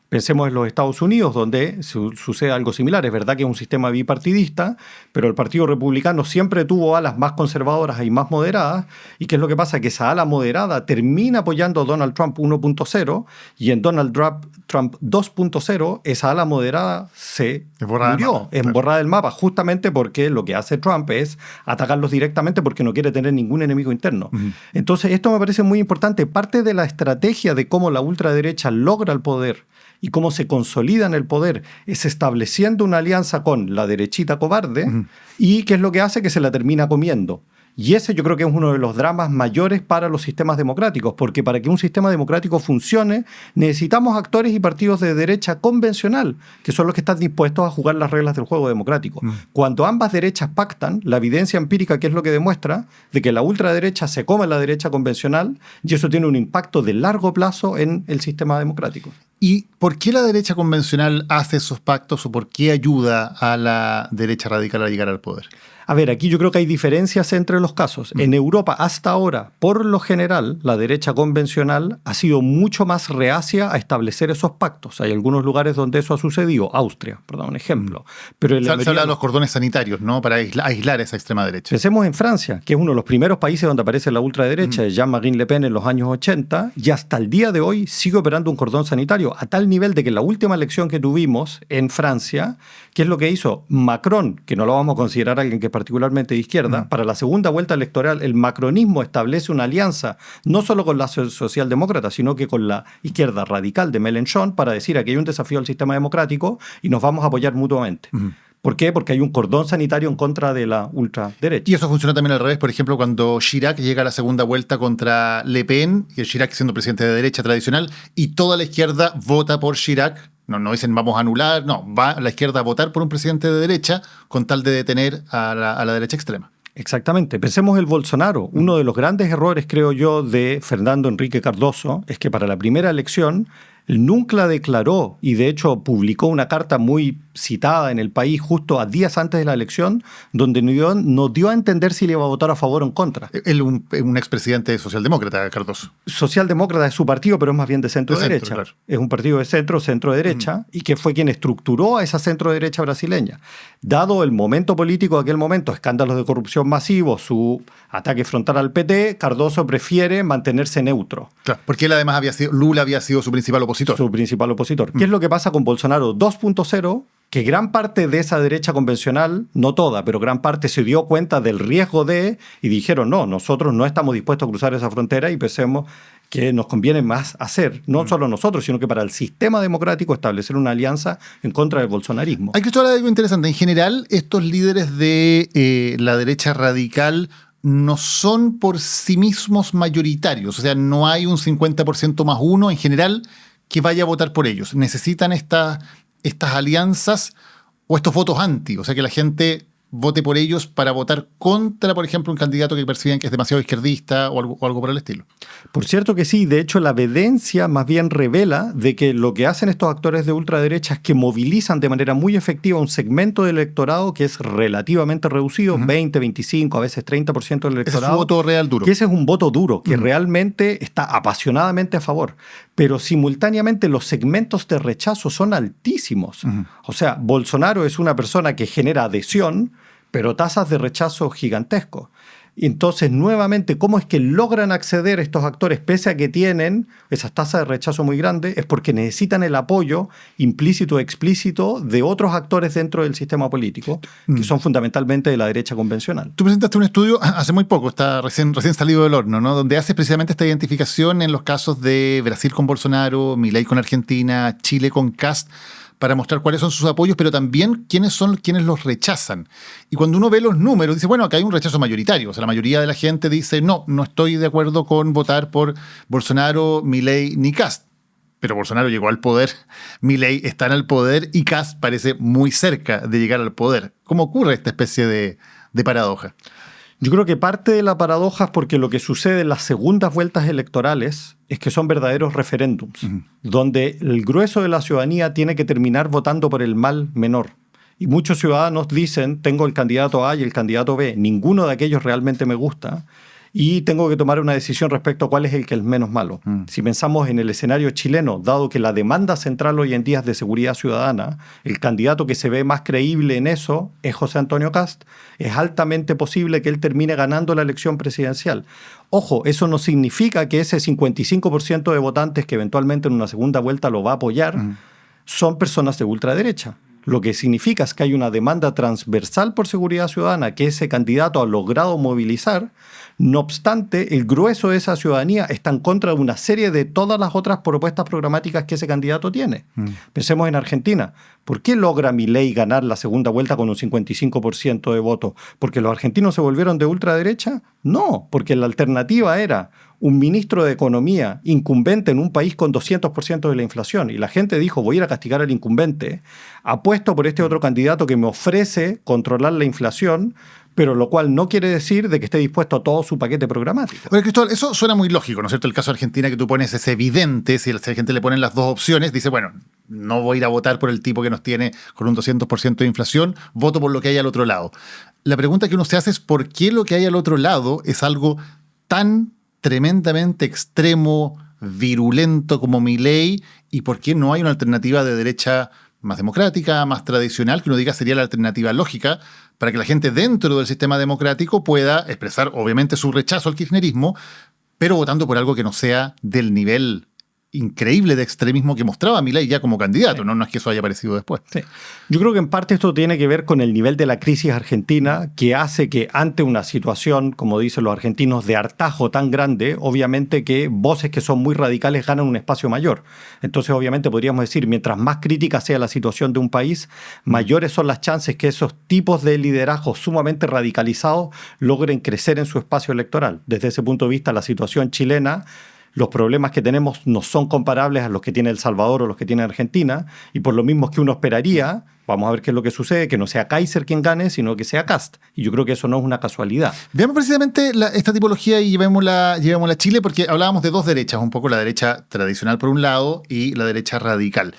Pensemos en los Estados Unidos, donde sucede algo similar. Es verdad que es un sistema bipartidista, pero el Partido Republicano siempre tuvo alas más conservadoras y más moderadas. ¿Y qué es lo que pasa? Que esa ala moderada termina apoyando a Donald Trump 1.0 y en Donald Trump 2.0 esa ala moderada se murió, es borrada del mapa, justamente porque lo que hace Trump es atacarlos directamente porque no quiere tener ningún enemigo interno. Entonces, esto me parece muy importante. Parte de la estrategia de cómo la ultraderecha logra el poder y cómo se consolida en el poder es estableciendo una alianza con la derechita cobarde y qué es lo que hace que se la termina comiendo. Y ese yo creo que es uno de los dramas mayores para los sistemas democráticos, porque para que un sistema democrático funcione necesitamos actores y partidos de derecha convencional, que son los que están dispuestos a jugar las reglas del juego democrático. Cuando ambas derechas pactan, la evidencia empírica, que es lo que demuestra, de que la ultraderecha se come a la derecha convencional, y eso tiene un impacto de largo plazo en el sistema democrático. ¿Y por qué la derecha convencional hace esos pactos o por qué ayuda a la derecha radical a llegar al poder? A ver, aquí yo creo que hay diferencias entre los casos. En Europa, hasta ahora, por lo general, la derecha convencional ha sido mucho más reacia a establecer esos pactos. Hay algunos lugares donde eso ha sucedido. Austria, por dar un ejemplo. Pero Se habla de los cordones sanitarios, ¿no? Para aislar esa extrema derecha. Pensemos en Francia, que es uno de los primeros países donde aparece la ultraderecha, Jean-Marie Le Pen en los años 80, y hasta el día de hoy sigue operando un cordón sanitario, a tal nivel de que la última elección que tuvimos en Francia, ¿qué es lo que hizo? Macron, que no lo vamos a considerar alguien que particularmente de izquierda, para la segunda vuelta electoral el macronismo establece una alianza no solo con la socialdemócrata, sino que con la izquierda radical de Mélenchon para decir aquí hay un desafío al sistema democrático y nos vamos a apoyar mutuamente. ¿Por qué? Porque hay un cordón sanitario en contra de la ultraderecha. Y eso funciona también al revés. Por ejemplo, cuando Chirac llega a la segunda vuelta contra Le Pen, y Chirac siendo presidente de derecha tradicional, y toda la izquierda vota por Chirac. No dicen vamos a anular, no, va la izquierda a votar por un presidente de derecha con tal de detener a la derecha extrema. Exactamente. Pensemos el Bolsonaro. Uno de los grandes errores, creo yo, de Fernando Henrique Cardoso es que para la primera elección nunca declaró y de hecho publicó una carta muy citada en El País justo a días antes de la elección donde nos dio a entender si le iba a votar a favor o en contra. Él un expresidente socialdemócrata, Cardoso. Socialdemócrata es su partido, pero es más bien de centro-derecha. Claro. Es un partido de centro-derecha y que fue quien estructuró a esa centro-derecha brasileña. Dado el momento político de aquel momento, escándalos de corrupción masivos, su ataque frontal al PT, Cardoso prefiere mantenerse neutro. Claro, porque él además Lula había sido su principal opositor. Su principal opositor. ¿Qué es lo que pasa con Bolsonaro 2.0? Que gran parte de esa derecha convencional, no toda, pero gran parte se dio cuenta del riesgo y dijeron, no, nosotros no estamos dispuestos a cruzar esa frontera y pensemos que nos conviene más hacer, no solo nosotros, sino que para el sistema democrático establecer una alianza en contra del bolsonarismo. Hay que hablar de algo interesante. En general, estos líderes de la derecha radical no son por sí mismos mayoritarios, o sea, no hay un 50% más uno en general que vaya a votar por ellos. Necesitan estas alianzas o estos votos anti, o sea, que la gente vote por ellos para votar contra, por ejemplo, un candidato que perciben que es demasiado izquierdista o algo por el estilo. Por cierto que sí, de hecho la evidencia más bien revela de que lo que hacen estos actores de ultraderecha es que movilizan de manera muy efectiva un segmento del electorado que es relativamente reducido, 20, 25, a veces 30% del electorado. Ese es su voto real duro. Que ese es un voto duro, que realmente está apasionadamente a favor. Pero simultáneamente los segmentos de rechazo son altísimos. O sea, Bolsonaro es una persona que genera adhesión, pero tasas de rechazo gigantescos. Y entonces, nuevamente, ¿cómo es que logran acceder estos actores, pese a que tienen esas tasas de rechazo muy grandes? Es porque necesitan el apoyo implícito o explícito de otros actores dentro del sistema político, que son fundamentalmente de la derecha convencional. Tú presentaste un estudio hace muy poco, está recién salido del horno, ¿no? Donde haces precisamente esta identificación en los casos de Brasil con Bolsonaro, Milei con Argentina, Chile con Kast, para mostrar cuáles son sus apoyos, pero también quiénes son quienes los rechazan. Y cuando uno ve los números, dice, bueno, acá hay un rechazo mayoritario. O sea, la mayoría de la gente dice, no estoy de acuerdo con votar por Bolsonaro, Milei ni Kast. Pero Bolsonaro llegó al poder, Milei está en el poder y Kast parece muy cerca de llegar al poder. ¿Cómo ocurre esta especie de paradoja? Yo creo que parte de la paradoja es porque lo que sucede en las segundas vueltas electorales es que son verdaderos referéndums, donde el grueso de la ciudadanía tiene que terminar votando por el mal menor. Y muchos ciudadanos dicen, tengo el candidato A y el candidato B, ninguno de aquellos realmente me gusta, y tengo que tomar una decisión respecto a cuál es el que es menos malo. Si pensamos en el escenario chileno, dado que la demanda central hoy en día es de seguridad ciudadana, el candidato que se ve más creíble en eso es José Antonio Kast, es altamente posible que él termine ganando la elección presidencial. Ojo, eso no significa que ese 55% de votantes que eventualmente en una segunda vuelta lo va a apoyar son personas de ultraderecha. lo que significa es que hay una demanda transversal por seguridad ciudadana que ese candidato ha logrado movilizar. No obstante, el grueso de esa ciudadanía está en contra de una serie de todas las otras propuestas programáticas que ese candidato tiene. Pensemos en Argentina. ¿Por qué logra Milei ganar la segunda vuelta con un 55% de votos? ¿Porque los argentinos se volvieron de ultraderecha? No, porque la alternativa era un ministro de Economía incumbente en un país con 200% de la inflación. Y la gente dijo, voy a ir a castigar al incumbente, apuesto por este otro candidato que me ofrece controlar la inflación, pero lo cual no quiere decir de que esté dispuesto a todo su paquete programático. Oye, Cristóbal, eso suena muy lógico, ¿no es cierto? El caso de Argentina que tú pones es evidente. Si a la gente le ponen las dos opciones, dice, bueno, no voy a ir a votar por el tipo que nos tiene con un 200% de inflación, voto por lo que hay al otro lado. La pregunta que uno se hace es ¿por qué lo que hay al otro lado es algo tan tremendamente extremo, virulento como Milei, y por qué no hay una alternativa de derecha más democrática, más tradicional, que uno diga sería la alternativa lógica para que la gente dentro del sistema democrático pueda expresar obviamente su rechazo al kirchnerismo, pero votando por algo que no sea del nivel increíble de extremismo que mostraba Milei ya como candidato, ¿no? No es que eso haya aparecido después. Sí. Yo creo que en parte esto tiene que ver con el nivel de la crisis argentina, que hace que ante una situación, como dicen los argentinos, de hartazgo tan grande, obviamente que voces que son muy radicales ganan un espacio mayor. Entonces, obviamente, podríamos decir, mientras más crítica sea la situación de un país, mayores son las chances que esos tipos de liderazgo sumamente radicalizados logren crecer en su espacio electoral. Desde ese punto de vista, la situación chilena, los problemas que tenemos no son comparables a los que tiene El Salvador o los que tiene Argentina, y por lo mismo que uno esperaría, vamos a ver qué es lo que sucede, que no sea Kaiser quien gane, sino que sea Kast. Y yo creo que eso no es una casualidad. Veamos precisamente esta tipología y llevémosla a Chile, porque hablábamos de dos derechas, un poco la derecha tradicional por un lado y la derecha radical.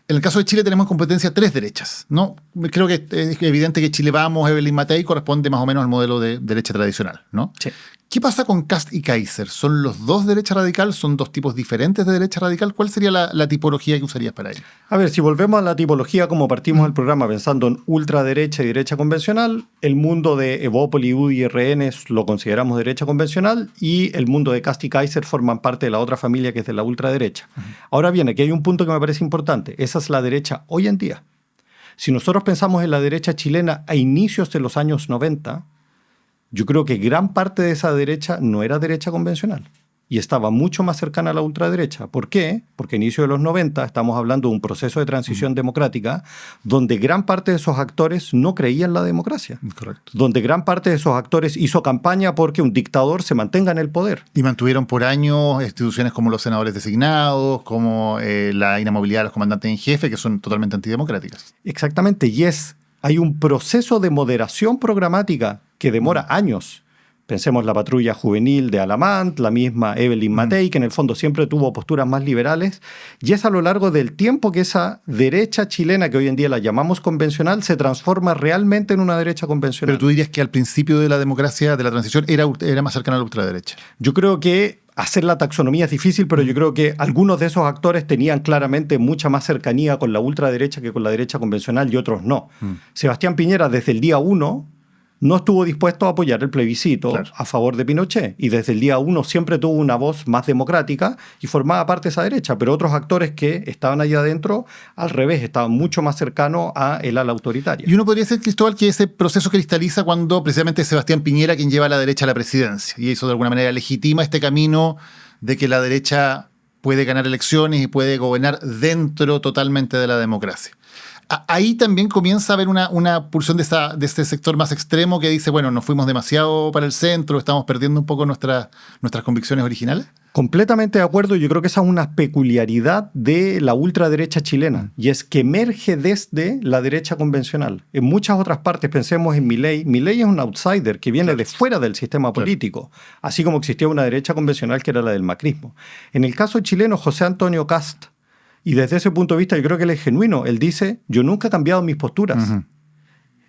En el caso de Chile tenemos en competencia tres derechas, ¿no? Creo que es evidente que Chile Vamos, Evelyn Matei, corresponde más o menos al modelo de derecha tradicional, ¿no? Sí. ¿Qué pasa con Kast y Kaiser? ¿Son los dos derecha radical? ¿Son dos tipos diferentes de derecha radical? ¿Cuál sería la tipología que usarías para ello? A ver, si volvemos a la tipología como partimos el programa pensando en ultraderecha y derecha convencional, el mundo de Evópoli, UDI y RN lo consideramos derecha convencional y el mundo de Kast y Kaiser forman parte de la otra familia que es de la ultraderecha. Ahora bien, aquí hay un punto que me parece importante. Esa es la derecha hoy en día. Si nosotros pensamos en la derecha chilena a inicios de los años 90, yo creo que gran parte de esa derecha no era derecha convencional y estaba mucho más cercana a la ultraderecha. ¿Por qué? Porque a inicio de los 90 estamos hablando de un proceso de transición democrática donde gran parte de esos actores no creían en la democracia. Correcto. Donde gran parte de esos actores hizo campaña porque un dictador se mantenga en el poder. Y mantuvieron por años instituciones como los senadores designados, como la inamovilidad de los comandantes en jefe, que son totalmente antidemocráticas. Exactamente, y hay un proceso de moderación programática que demora años. Pensemos la patrulla juvenil de Alamant, la misma Evelyn Matei, que en el fondo siempre tuvo posturas más liberales, y es a lo largo del tiempo que esa derecha chilena, que hoy en día la llamamos convencional, se transforma realmente en una derecha convencional. Pero tú dirías que al principio de la democracia, de la transición, era más cercana a la ultraderecha. Yo creo que hacer la taxonomía es difícil, pero yo creo que algunos de esos actores tenían claramente mucha más cercanía con la ultraderecha que con la derecha convencional y otros no. Sebastián Piñera, desde el día 1, no estuvo dispuesto a apoyar el plebiscito a favor de Pinochet. Y desde el día 1 siempre tuvo una voz más democrática y formaba parte de esa derecha. Pero otros actores que estaban allá adentro, al revés, estaban mucho más cercanos a el ala autoritaria. Y uno podría decir, Cristóbal, que ese proceso cristaliza cuando precisamente es Sebastián Piñera quien lleva a la derecha a la presidencia. Y eso de alguna manera legitima este camino de que la derecha puede ganar elecciones y puede gobernar dentro totalmente de la democracia. Ahí también comienza a haber una pulsión de este sector más extremo que dice, bueno, nos fuimos demasiado para el centro, estamos perdiendo un poco nuestras convicciones originales. Completamente de acuerdo. Yo creo que esa es una peculiaridad de la ultraderecha chilena y es que emerge desde la derecha convencional. En muchas otras partes, pensemos en Milei. Milei es un outsider que viene de fuera del sistema político, así como existía una derecha convencional que era la del macrismo. En el caso chileno, José Antonio Kast, y desde ese punto de vista yo creo que él es genuino. Él dice, yo nunca he cambiado mis posturas.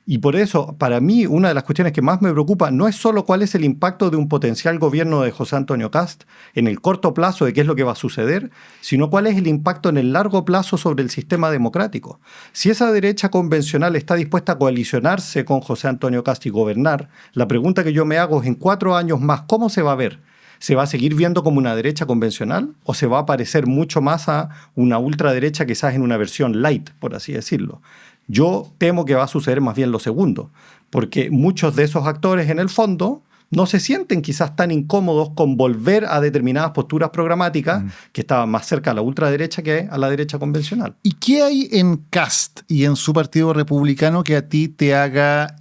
Y por eso, para mí, una de las cuestiones que más me preocupa no es solo cuál es el impacto de un potencial gobierno de José Antonio Kast en el corto plazo de qué es lo que va a suceder, sino cuál es el impacto en el largo plazo sobre el sistema democrático. Si esa derecha convencional está dispuesta a coalicionarse con José Antonio Kast y gobernar, la pregunta que yo me hago es, en 4 años más, ¿cómo se va a ver? ¿Se va a seguir viendo como una derecha convencional o se va a parecer mucho más a una ultraderecha quizás en una versión light, por así decirlo? Yo temo que va a suceder más bien lo segundo, porque muchos de esos actores en el fondo no se sienten quizás tan incómodos con volver a determinadas posturas programáticas que estaban más cerca a la ultraderecha que a la derecha convencional. ¿Y qué hay en Kast y en su partido republicano que a ti te haga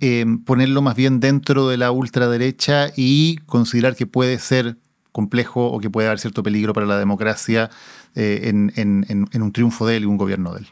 ponerlo más bien dentro de la ultraderecha y considerar que puede ser complejo o que puede haber cierto peligro para la democracia en un triunfo de él y un gobierno de él?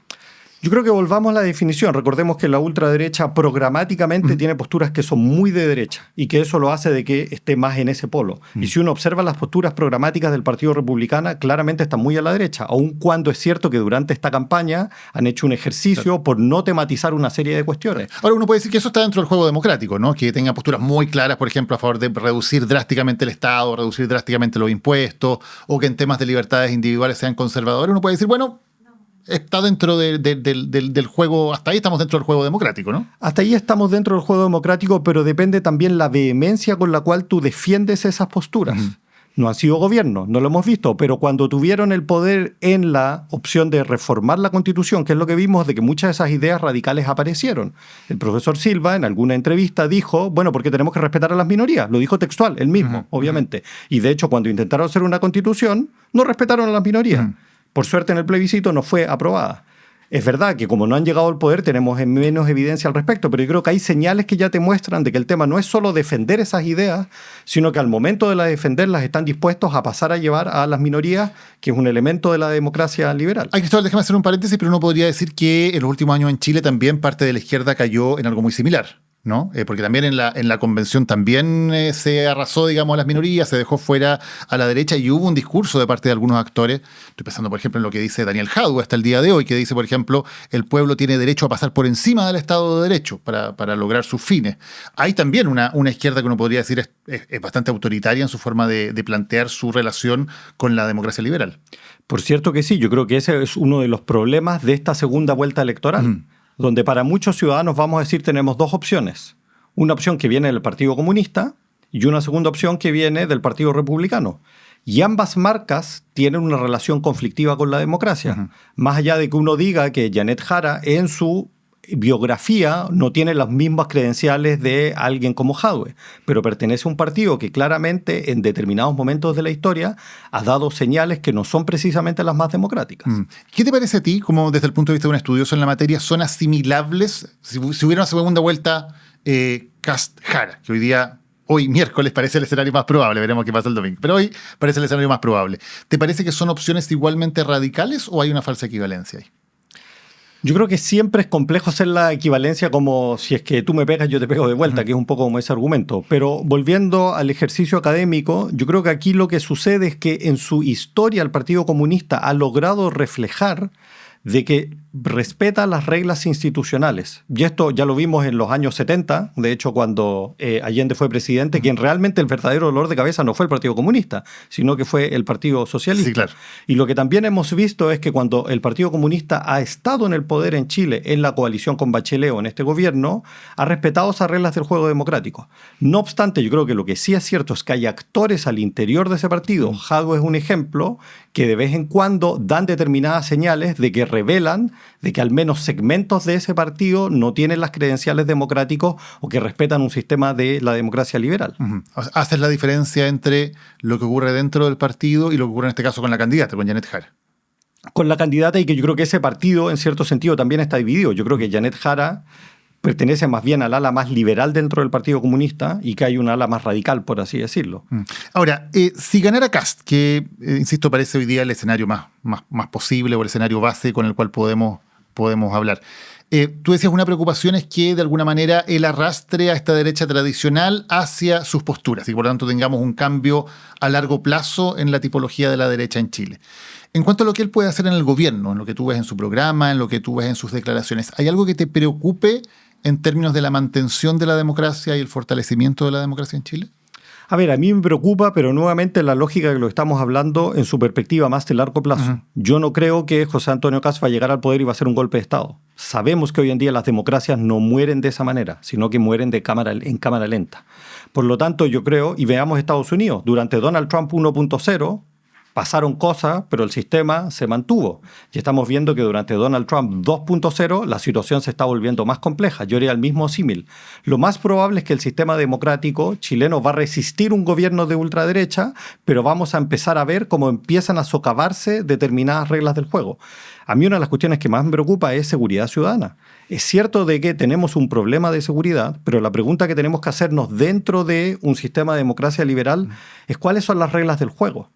Yo creo que volvamos a la definición. Recordemos que la ultraderecha programáticamente tiene posturas que son muy de derecha y que eso lo hace de que esté más en ese polo. Y si uno observa las posturas programáticas del Partido Republicano, claramente están muy a la derecha, aun cuando es cierto que durante esta campaña han hecho un ejercicio por no tematizar una serie de cuestiones. Ahora, uno puede decir que eso está dentro del juego democrático, ¿no? Que tenga posturas muy claras, por ejemplo, a favor de reducir drásticamente el Estado, reducir drásticamente los impuestos, o que en temas de libertades individuales sean conservadores. Uno puede decir, bueno, está dentro del juego, hasta ahí estamos dentro del juego democrático, ¿no? Hasta ahí estamos dentro del juego democrático, pero depende también la vehemencia con la cual tú defiendes esas posturas. No han sido gobiernos, no lo hemos visto, pero cuando tuvieron el poder en la opción de reformar la Constitución, que es lo que vimos de que muchas de esas ideas radicales aparecieron. El profesor Silva en alguna entrevista dijo, bueno, porque tenemos que respetar a las minorías. Lo dijo textual, él mismo, obviamente. Y de hecho, cuando intentaron hacer una Constitución, no respetaron a las minorías. Por suerte en el plebiscito no fue aprobada. Es verdad que como no han llegado al poder tenemos menos evidencia al respecto, pero yo creo que hay señales que ya te muestran de que el tema no es solo defender esas ideas, sino que al momento de defenderlas están dispuestos a pasar a llevar a las minorías, que es un elemento de la democracia liberal. Ay, Cristóbal, déjame hacer un paréntesis, pero uno podría decir que en los últimos años en Chile también parte de la izquierda cayó en algo muy similar, ¿no? Porque también en la convención también se arrasó, digamos, a las minorías, se dejó fuera a la derecha y hubo un discurso de parte de algunos actores. Estoy pensando, por ejemplo, en lo que dice Daniel Jadue hasta el día de hoy, que dice, por ejemplo, el pueblo tiene derecho a pasar por encima del Estado de Derecho para lograr sus fines. Hay también una izquierda que uno podría decir es bastante autoritaria en su forma de plantear su relación con la democracia liberal. Por cierto que sí, yo creo que ese es uno de los problemas de esta segunda vuelta electoral. Donde para muchos ciudadanos, vamos a decir, tenemos dos opciones. Una opción que viene del Partido Comunista y una segunda opción que viene del Partido Republicano. Y ambas marcas tienen una relación conflictiva con la democracia. Más allá de que uno diga que Janet Jara en su biografía no tiene las mismas credenciales de alguien como Jadwe, pero pertenece a un partido que claramente en determinados momentos de la historia ha dado señales que no son precisamente las más democráticas. ¿Qué te parece a ti, como desde el punto de vista de un estudioso en la materia, son asimilables si hubiera una segunda vuelta Kast-Jara, que hoy miércoles parece el escenario más probable, veremos qué pasa el domingo, pero hoy parece el escenario más probable? ¿Te parece que son opciones igualmente radicales o hay una falsa equivalencia ahí? Yo creo que siempre es complejo hacer la equivalencia como si es que tú me pegas, yo te pego de vuelta, que es un poco como ese argumento. Pero volviendo al ejercicio académico, yo creo que aquí lo que sucede es que en su historia el Partido Comunista ha logrado reflejar de que respeta las reglas institucionales. Y esto ya lo vimos en los años 70, de hecho cuando Allende fue presidente, quien realmente el verdadero dolor de cabeza no fue el Partido Comunista, sino que fue el Partido Socialista. Sí, claro. Y lo que también hemos visto es que cuando el Partido Comunista ha estado en el poder en Chile, en la coalición con Bachelet o en este gobierno, ha respetado esas reglas del juego democrático. No obstante, yo creo que lo que sí es cierto es que hay actores al interior de ese partido, Jadwe es un ejemplo, que de vez en cuando dan determinadas señales de que revelan de que al menos segmentos de ese partido no tienen las credenciales democráticas o que respetan un sistema de la democracia liberal. ¿Haces la diferencia entre lo que ocurre dentro del partido y lo que ocurre en este caso con la candidata, con Janet Jara? Con la candidata, y que yo creo que ese partido en cierto sentido también está dividido. Yo creo que Janet Jara pertenece más bien al ala más liberal dentro del Partido Comunista y que hay un ala más radical, por así decirlo. Ahora, si ganara Kast, que, insisto, parece hoy día el escenario más posible o el escenario base con el cual podemos hablar. Tú decías, una preocupación es que de alguna manera él arrastre a esta derecha tradicional hacia sus posturas y por lo tanto tengamos un cambio a largo plazo en la tipología de la derecha en Chile. En cuanto a lo que él puede hacer en el gobierno, en lo que tú ves en su programa, en lo que tú ves en sus declaraciones, ¿hay algo que te preocupe en términos de la mantención de la democracia y el fortalecimiento de la democracia en Chile? A ver, a mí me preocupa, pero nuevamente la lógica que lo estamos hablando en su perspectiva más de largo plazo. Yo no creo que José Antonio Kast va a llegar al poder y va a hacer un golpe de Estado. Sabemos que hoy en día las democracias no mueren de esa manera, sino que mueren en cámara lenta. Por lo tanto, yo creo, y veamos Estados Unidos, durante Donald Trump 1.0 pasaron cosas, pero el sistema se mantuvo. Y estamos viendo que durante Donald Trump 2.0 la situación se está volviendo más compleja. Yo haría el mismo símil. Lo más probable es que el sistema democrático chileno va a resistir un gobierno de ultraderecha, pero vamos a empezar a ver cómo empiezan a socavarse determinadas reglas del juego. A mí una de las cuestiones que más me preocupa es seguridad ciudadana. Es cierto de que tenemos un problema de seguridad, pero la pregunta que tenemos que hacernos dentro de un sistema de democracia liberal es cuáles son las reglas del juego.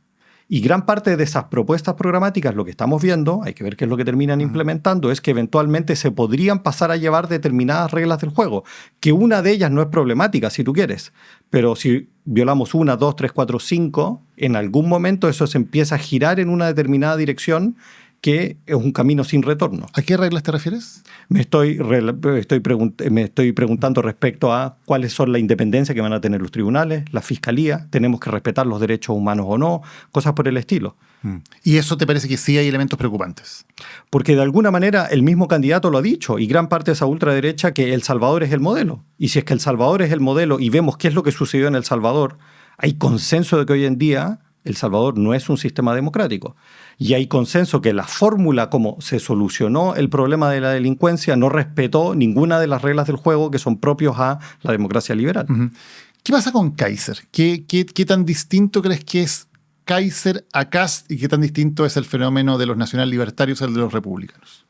Y gran parte de esas propuestas programáticas, lo que estamos viendo, hay que ver qué es lo que terminan implementando, es que eventualmente se podrían pasar a llevar determinadas reglas del juego, que una de ellas no es problemática, si tú quieres, pero si violamos 1, 2, 3, 4, 5, en algún momento eso se empieza a girar en una determinada dirección que es un camino sin retorno. ¿A qué reglas te refieres? Me estoy preguntando respecto a cuáles son la independencia que van a tener los tribunales, la fiscalía, tenemos que respetar los derechos humanos o no, cosas por el estilo. ¿Y eso te parece que sí hay elementos preocupantes? Porque de alguna manera el mismo candidato lo ha dicho y gran parte de esa ultraderecha que El Salvador es el modelo. Y si es que El Salvador es el modelo y vemos qué es lo que sucedió en El Salvador, hay consenso de que hoy en día El Salvador no es un sistema democrático. Y hay consenso que la fórmula como se solucionó el problema de la delincuencia no respetó ninguna de las reglas del juego que son propios a la democracia liberal. ¿Qué pasa con Kaiser? ¿Qué tan distinto crees que es Kaiser a Kast y qué tan distinto es el fenómeno de los nacional libertarios al de los republicanos?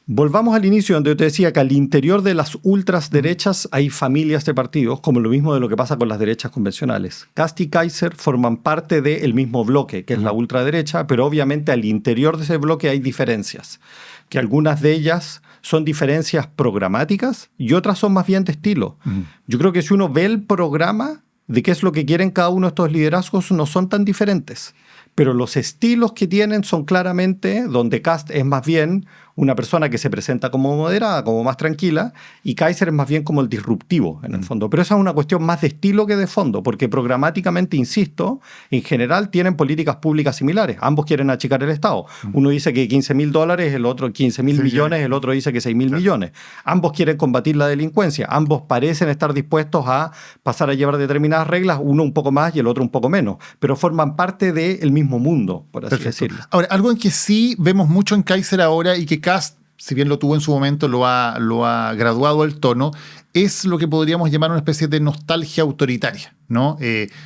Volvamos al inicio, donde yo te decía que al interior de las ultras derechas hay familias de partidos, como lo mismo de lo que pasa con las derechas convencionales. Kast y Kaiser forman parte del mismo bloque, que es la ultraderecha, pero obviamente al interior de ese bloque hay diferencias, que algunas de ellas son diferencias programáticas y otras son más bien de estilo. Yo creo que si uno ve el programa de qué es lo que quieren cada uno de estos liderazgos, no son tan diferentes. Pero los estilos que tienen son claramente donde Kast es más bien una persona que se presenta como moderada, como más tranquila, y Kaiser es más bien como el disruptivo, en el fondo. Pero esa es una cuestión más de estilo que de fondo, porque programáticamente, insisto, en general tienen políticas públicas similares. Ambos quieren achicar el Estado. Uno dice que $15.000, el otro 15.000 millones, el otro dice que 6.000 millones. Ambos quieren combatir la delincuencia. Ambos parecen estar dispuestos a pasar a llevar determinadas reglas, uno un poco más y el otro un poco menos, pero forman parte del mismo mundo, por así decirlo. Ahora, algo en que sí vemos mucho en Kaiser ahora y que Kast, si bien lo tuvo en su momento, lo ha graduado el tono, es lo que podríamos llamar una especie de nostalgia autoritaria, ¿no?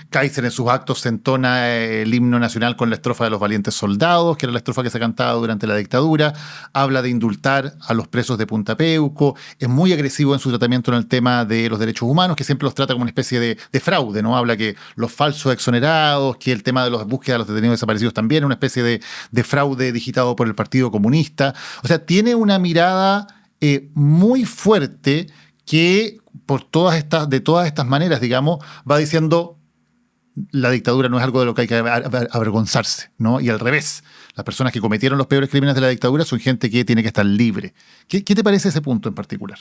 Kaiser en sus actos se entona el himno nacional con la estrofa de los valientes soldados, que era la estrofa que se cantaba durante la dictadura, habla de indultar a los presos de Punta Peuco, es muy agresivo en su tratamiento en el tema de los derechos humanos, que siempre los trata como una especie de fraude, ¿no? Habla que los falsos exonerados, que el tema de la búsqueda de los detenidos desaparecidos también es una especie de fraude digitado por el Partido Comunista. O sea, tiene una mirada muy fuerte que de todas estas maneras, digamos, va diciendo la dictadura no es algo de lo que hay que avergonzarse, ¿no? Y al revés, las personas que cometieron los peores crímenes de la dictadura son gente que tiene que estar libre. ¿Qué te parece ese punto en particular?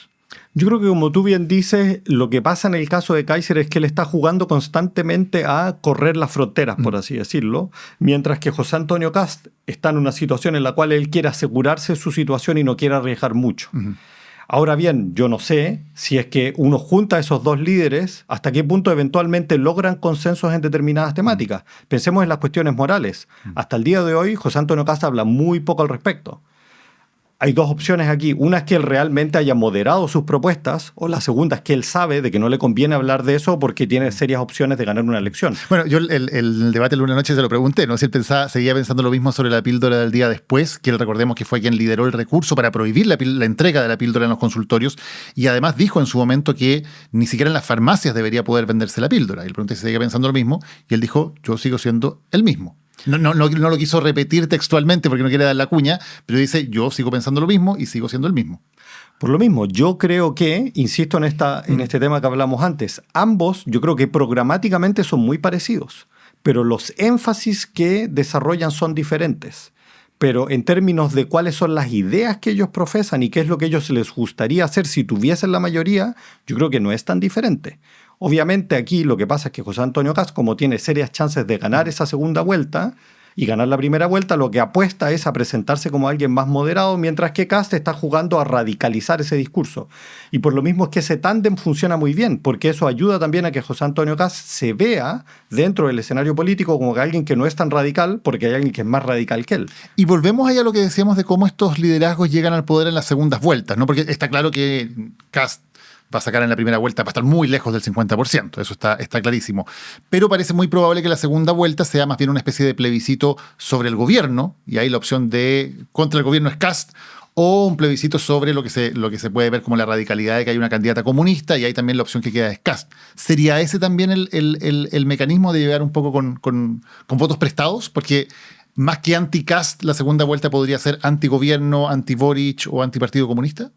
Yo creo que, como tú bien dices, lo que pasa en el caso de Kaiser es que él está jugando constantemente a correr las fronteras, por así decirlo, mientras que José Antonio Kast está en una situación en la cual él quiere asegurarse su situación y no quiere arriesgar mucho. Ahora bien, yo no sé si es que uno junta a esos dos líderes, hasta qué punto eventualmente logran consensos en determinadas temáticas. Pensemos en las cuestiones morales. Hasta el día de hoy, José Antonio Kast habla muy poco al respecto. Hay dos opciones aquí. Una es que él realmente haya moderado sus propuestas, o la segunda es que él sabe de que no le conviene hablar de eso porque tiene serias opciones de ganar una elección. Bueno, yo el debate el lunes noche se lo pregunté, ¿no? Si él seguía pensando lo mismo sobre la píldora del día después, que él, recordemos que fue quien lideró el recurso para prohibir la entrega de la píldora en los consultorios, y además dijo en su momento que ni siquiera en las farmacias debería poder venderse la píldora. Y le pregunté si seguía pensando lo mismo, y él dijo, yo sigo siendo el mismo. No lo quiso repetir textualmente porque no quiere dar la cuña, pero dice, yo sigo pensando lo mismo y sigo siendo el mismo. Por lo mismo, yo creo que, insisto en este tema que hablamos antes, ambos yo creo que programáticamente son muy parecidos, pero los énfasis que desarrollan son diferentes. Pero en términos de cuáles son las ideas que ellos profesan y qué es lo que ellos les gustaría hacer si tuviesen la mayoría, yo creo que no es tan diferente. Obviamente aquí lo que pasa es que José Antonio Kast, como tiene serias chances de ganar esa segunda vuelta y ganar la primera vuelta, lo que apuesta es a presentarse como alguien más moderado, mientras que Kast está jugando a radicalizar ese discurso. Y por lo mismo es que ese tándem funciona muy bien, porque eso ayuda también a que José Antonio Kast se vea dentro del escenario político como alguien que no es tan radical, porque hay alguien que es más radical que él. Y volvemos ahí a lo que decíamos de cómo estos liderazgos llegan al poder en las segundas vueltas, ¿no? Porque está claro que Kast va a sacar en la primera vuelta, va a estar muy lejos del 50%, eso está clarísimo. Pero parece muy probable que la segunda vuelta sea más bien una especie de plebiscito sobre el gobierno, y ahí la opción de contra el gobierno es Kast, o un plebiscito sobre lo que se puede ver como la radicalidad de que hay una candidata comunista, y ahí también la opción que queda es Kast. ¿Sería ese también el mecanismo de llegar un poco con votos prestados? Porque más que anti-Kast, la segunda vuelta podría ser anti-gobierno, anti-Boric o anti-partido comunista.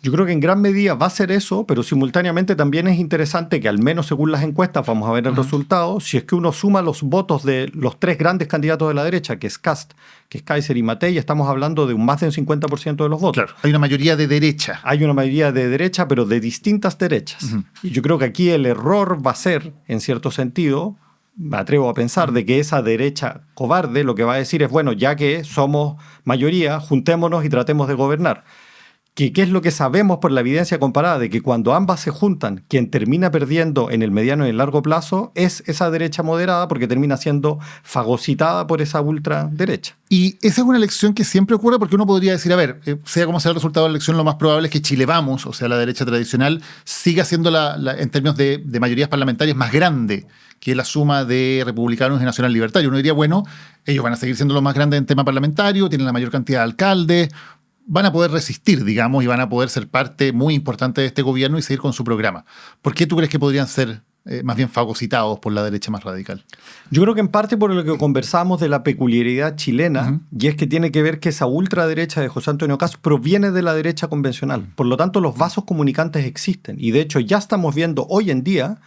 Yo creo que en gran medida va a ser eso, pero simultáneamente también es interesante que al menos según las encuestas, vamos a ver el resultado, si es que uno suma los votos de los tres grandes candidatos de la derecha, que es Kast, que es Kaiser y Matei, estamos hablando de más del 50% de los votos. Claro, hay una mayoría de derecha. Hay una mayoría de derecha, pero de distintas derechas. Y yo creo que aquí el error va a ser, en cierto sentido, me atrevo a pensar, de que esa derecha cobarde lo que va a decir es, bueno, ya que somos mayoría, juntémonos y tratemos de gobernar. ¿Qué es lo que sabemos por la evidencia comparada? De que cuando ambas se juntan, quien termina perdiendo en el mediano y el largo plazo es esa derecha moderada, porque termina siendo fagocitada por esa ultraderecha. Y esa es una elección que siempre ocurre, porque uno podría decir, a ver, sea como sea el resultado de la elección, lo más probable es que Chile Vamos, o sea, la derecha tradicional, siga siendo en términos de mayorías parlamentarias más grande que la suma de republicanos y nacional libertario. Uno diría, bueno, ellos van a seguir siendo los más grandes en tema parlamentario, tienen la mayor cantidad de alcaldes, van a poder resistir, digamos, y van a poder ser parte muy importante de este gobierno y seguir con su programa. ¿Por qué tú crees que podrían ser más bien fagocitados por la derecha más radical? Yo creo que en parte por lo que conversamos de la peculiaridad chilena, y es que tiene que ver que esa ultraderecha de José Antonio Kast proviene de la derecha convencional. Por lo tanto, los vasos comunicantes existen. Y de hecho ya estamos viendo hoy en día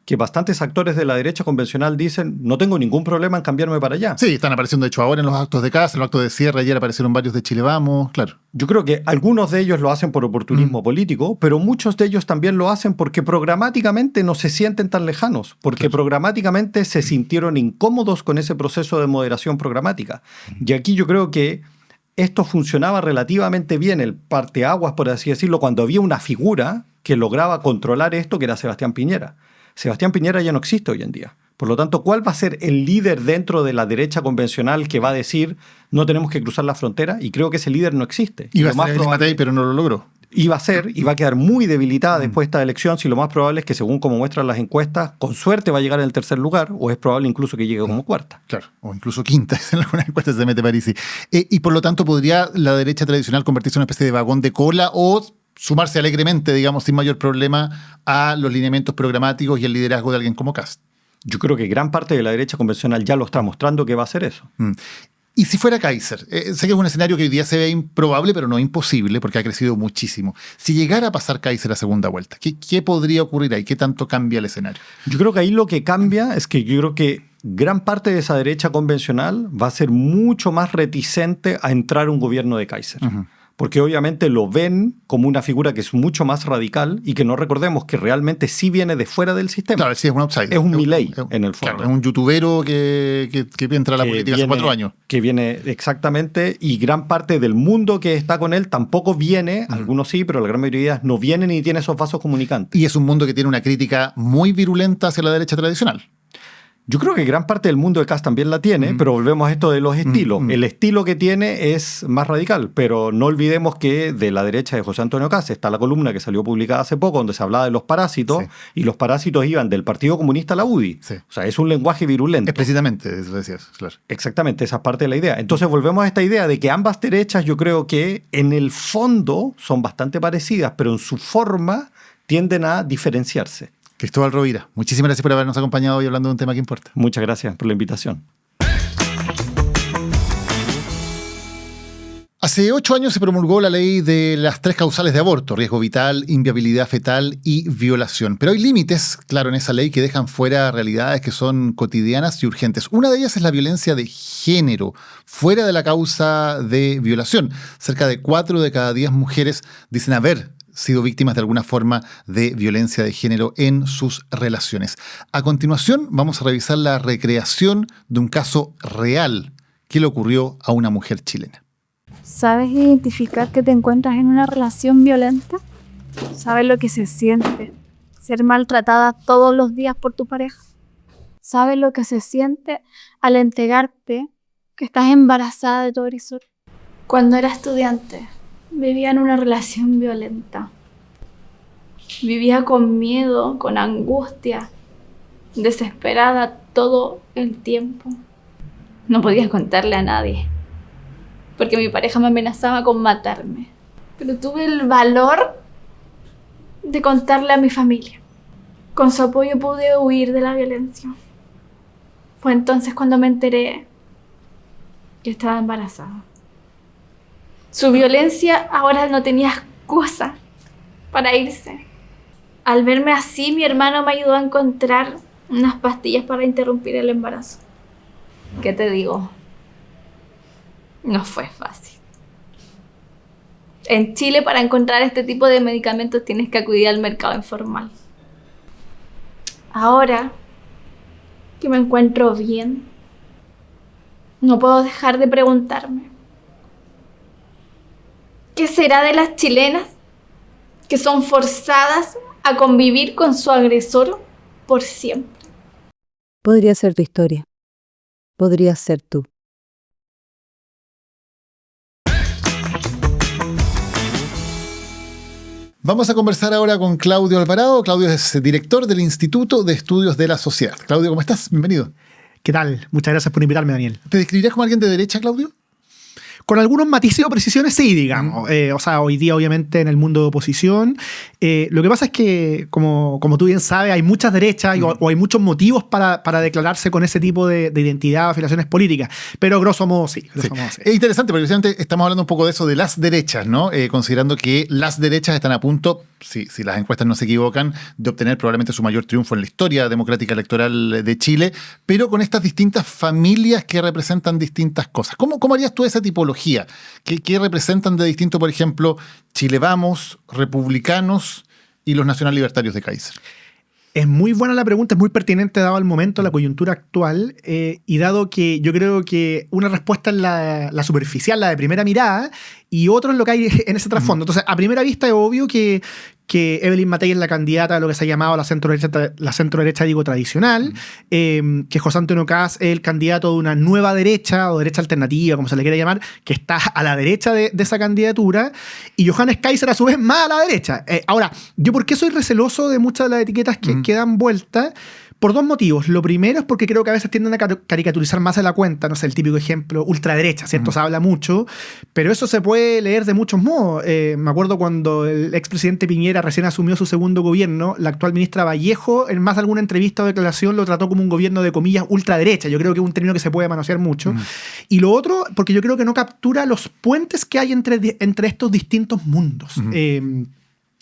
que bastantes actores de la derecha convencional dicen, no tengo ningún problema en cambiarme para allá. Sí, están apareciendo de hecho ahora en los actos de Kast, en los actos de cierre, ayer aparecieron varios de Chile Vamos, claro. Yo creo que algunos de ellos lo hacen por oportunismo político, pero muchos de ellos también lo hacen porque programáticamente no se sienten tan lejanos, porque programáticamente se sintieron incómodos con ese proceso de moderación programática. Y aquí yo creo que esto funcionaba relativamente bien, el parteaguas, por así decirlo, cuando había una figura que lograba controlar esto, que era Sebastián Piñera. Sebastián Piñera ya no existe hoy en día. Por lo tanto, ¿cuál va a ser el líder dentro de la derecha convencional que va a decir no tenemos que cruzar la frontera? Y creo que ese líder no existe. Iba a ser Matei, pero no lo logró. Iba a ser, y va a quedar muy debilitada después de esta elección, si lo más probable es que, según como muestran las encuestas, con suerte va a llegar en el tercer lugar, o es probable incluso que llegue como cuarta. Claro, o incluso quinta, en algunas encuestas se mete Parisi. Y por lo tanto, ¿podría la derecha tradicional convertirse en una especie de vagón de cola o sumarse alegremente, digamos, sin mayor problema a los lineamientos programáticos y el liderazgo de alguien como Kast? Yo creo que gran parte de la derecha convencional ya lo está mostrando que va a hacer eso. Y si fuera Kaiser, sé que es un escenario que hoy día se ve improbable, pero no imposible, porque ha crecido muchísimo. Si llegara a pasar Kaiser a segunda vuelta, ¿qué podría ocurrir ahí? ¿Qué tanto cambia el escenario? Yo creo que ahí lo que cambia es que yo creo que gran parte de esa derecha convencional va a ser mucho más reticente a entrar a un gobierno de Kaiser. Porque obviamente lo ven como una figura que es mucho más radical y que no recordemos que realmente sí viene de fuera del sistema. Claro, sí es un outsider. Es un Milei, en el fondo. Claro, es un youtubero que entra a la política hace 4 años. Que viene exactamente, y gran parte del mundo que está con él tampoco viene, algunos sí, pero la gran mayoría no vienen ni tiene esos vasos comunicantes. Y es un mundo que tiene una crítica muy virulenta hacia la derecha tradicional. Yo creo que gran parte del mundo de Kast también la tiene, pero volvemos a esto de los estilos. El estilo que tiene es más radical, pero no olvidemos que de la derecha de José Antonio Kast está la columna que salió publicada hace poco, donde se hablaba de los parásitos, y los parásitos iban del Partido Comunista a la UDI. Sí. O sea, es un lenguaje virulento. Explícitamente, eso decías, claro. Exactamente, esa es parte de la idea. Entonces volvemos a esta idea de que ambas derechas yo creo que en el fondo son bastante parecidas, pero en su forma tienden a diferenciarse. Cristóbal Rovira, muchísimas gracias por habernos acompañado hoy hablando de un tema que importa. Muchas gracias por la invitación. Hace 8 años se promulgó la ley de las 3 causales de aborto: riesgo vital, inviabilidad fetal y violación. Pero hay límites, claro, en esa ley que dejan fuera realidades que son cotidianas y urgentes. Una de ellas es la violencia de género, fuera de la causa de violación. Cerca de 4 de cada 10 mujeres dicen haber sido víctimas de alguna forma de violencia de género en sus relaciones. A continuación, vamos a revisar la recreación de un caso real que le ocurrió a una mujer chilena. ¿Sabes identificar que te encuentras en una relación violenta? ¿Sabes lo que se siente ser maltratada todos los días por tu pareja? ¿Sabes lo que se siente al enterarte que estás embarazada de tu agresor? Cuando era estudiante, vivía en una relación violenta. Vivía con miedo, con angustia, desesperada todo el tiempo. No podía contarle a nadie, porque mi pareja me amenazaba con matarme. Pero tuve el valor de contarle a mi familia. Con su apoyo pude huir de la violencia. Fue entonces cuando me enteré que estaba embarazada. Su violencia ahora no tenía excusa para irse. Al verme así, mi hermano me ayudó a encontrar unas pastillas para interrumpir el embarazo. ¿Qué te digo? No fue fácil. En Chile, para encontrar este tipo de medicamentos tienes que acudir al mercado informal. Ahora que me encuentro bien, no puedo dejar de preguntarme: ¿qué será de las chilenas que son forzadas a convivir con su agresor por siempre? Podría ser tu historia. Podrías ser tú. Vamos a conversar ahora con Claudio Alvarado. Claudio es director del Instituto de Estudios de la Sociedad. Claudio, ¿cómo estás? Bienvenido. ¿Qué tal? Muchas gracias por invitarme, Daniel. ¿Te describirías como alguien de derecha, Claudio? Con algunos matices o precisiones, sí, digamos. O sea, hoy día, obviamente, en el mundo de oposición, lo que pasa es que, como tú bien sabes, hay muchas derechas o hay muchos motivos para declararse con ese tipo de identidad o afiliaciones políticas. Pero grosso modo, sí. Es interesante, porque precisamente estamos hablando un poco de eso, de las derechas, ¿no? Considerando que las derechas están a punto, si las encuestas no se equivocan, de obtener probablemente su mayor triunfo en la historia democrática electoral de Chile, pero con estas distintas familias que representan distintas cosas. ¿Cómo harías tú esa tipología? ¿Qué representan de distinto, por ejemplo, Chile Vamos, Republicanos y los Nacional Libertarios de Kaiser? Es muy buena la pregunta, es muy pertinente dado el momento, la coyuntura actual, y dado que yo creo que una respuesta es la superficial, la de primera mirada, y otro es lo que hay en ese trasfondo. Entonces, a primera vista es obvio que Evelyn Matei es la candidata a lo que se ha llamado la centro-derecha digo, tradicional, que José Antonio Kast es el candidato de una nueva derecha o derecha alternativa, como se le quiera llamar, que está a la derecha de esa candidatura, y Johannes Kaiser a su vez más a la derecha. Ahora, ¿yo por qué soy receloso de muchas de las etiquetas que dan vuelta? Por dos motivos. Lo primero es porque creo que a veces tienden a caricaturizar más de la cuenta. No sé, el típico ejemplo, ultraderecha, ¿cierto? Se habla mucho, pero eso se puede leer de muchos modos. Me acuerdo cuando el expresidente Piñera recién asumió su segundo gobierno, la actual ministra Vallejo, en más de alguna entrevista o declaración, lo trató como un gobierno de comillas ultraderecha. Yo creo que es un término que se puede manosear mucho. Y lo otro, porque yo creo que no captura los puentes que hay entre estos distintos mundos.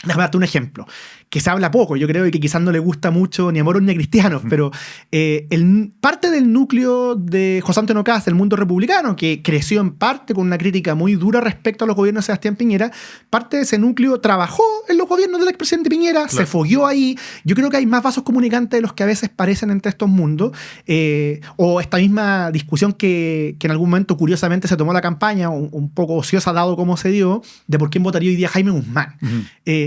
Déjame darte un ejemplo, que se habla poco, yo creo, y que quizás no le gusta mucho ni a moros ni a cristianos, pero parte del núcleo de José Antonio Kast, del mundo republicano, que creció en parte con una crítica muy dura respecto a los gobiernos de Sebastián Piñera, parte de ese núcleo trabajó en los gobiernos del expresidente Piñera, se fogueó ahí. Yo creo que hay más vasos comunicantes de los que a veces parecen entre estos mundos, o esta misma discusión que en algún momento curiosamente se tomó la campaña, un poco ociosa dado cómo se dio, de por quién votaría hoy día Jaime Guzmán.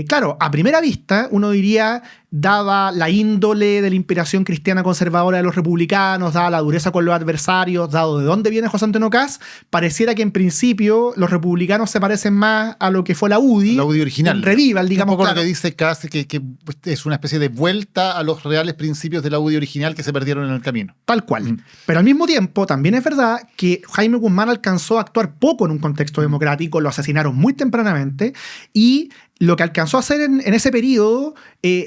Claro, a primera vista uno diría, dada la índole de la inspiración cristiana conservadora de los republicanos, dada la dureza con los adversarios, dado de dónde viene José Antonio Kast, pareciera que en principio los republicanos se parecen más a lo que fue la UDI. La UDI original. Revival, digamos. Un poco lo que dice Kast, que es una especie de vuelta a los reales principios de la UDI original que se perdieron en el camino. Tal cual. Pero al mismo tiempo, también es verdad que Jaime Guzmán alcanzó a actuar poco en un contexto democrático, lo asesinaron muy tempranamente, y lo que alcanzó a hacer en ese periodo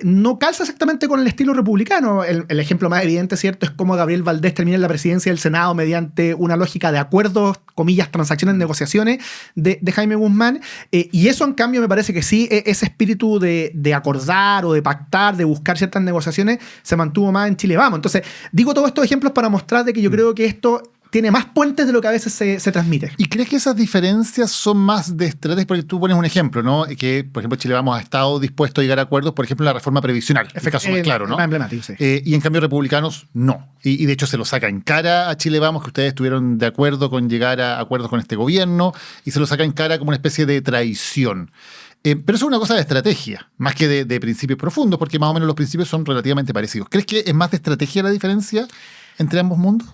no calza exactamente con el estilo republicano. El ejemplo más evidente, ¿cierto?, es cómo Gabriel Valdés termina en la presidencia del Senado mediante una lógica de acuerdos, comillas, transacciones, negociaciones de Jaime Guzmán. Y eso, en cambio, me parece que sí, ese espíritu de acordar o de pactar, de buscar ciertas negociaciones, se mantuvo más en Chile Vamos. Entonces, digo todos estos ejemplos para mostrar de que yo creo que esto tiene más puentes de lo que a veces se transmite. ¿Y crees que esas diferencias son más de estrategia? Porque tú pones un ejemplo, ¿no? Que, por ejemplo, Chile Vamos ha estado dispuesto a llegar a acuerdos, por ejemplo, en la reforma previsional. El caso más claro, ¿no? Más emblemático, sí. Y en cambio, republicanos, no. Y de hecho se lo saca en cara a Chile Vamos, que ustedes estuvieron de acuerdo con llegar a acuerdos con este gobierno, y se lo saca en cara como una especie de traición. Pero eso es una cosa de estrategia, más que de principios profundos, porque más o menos los principios son relativamente parecidos. ¿Crees que es más de estrategia la diferencia entre ambos mundos?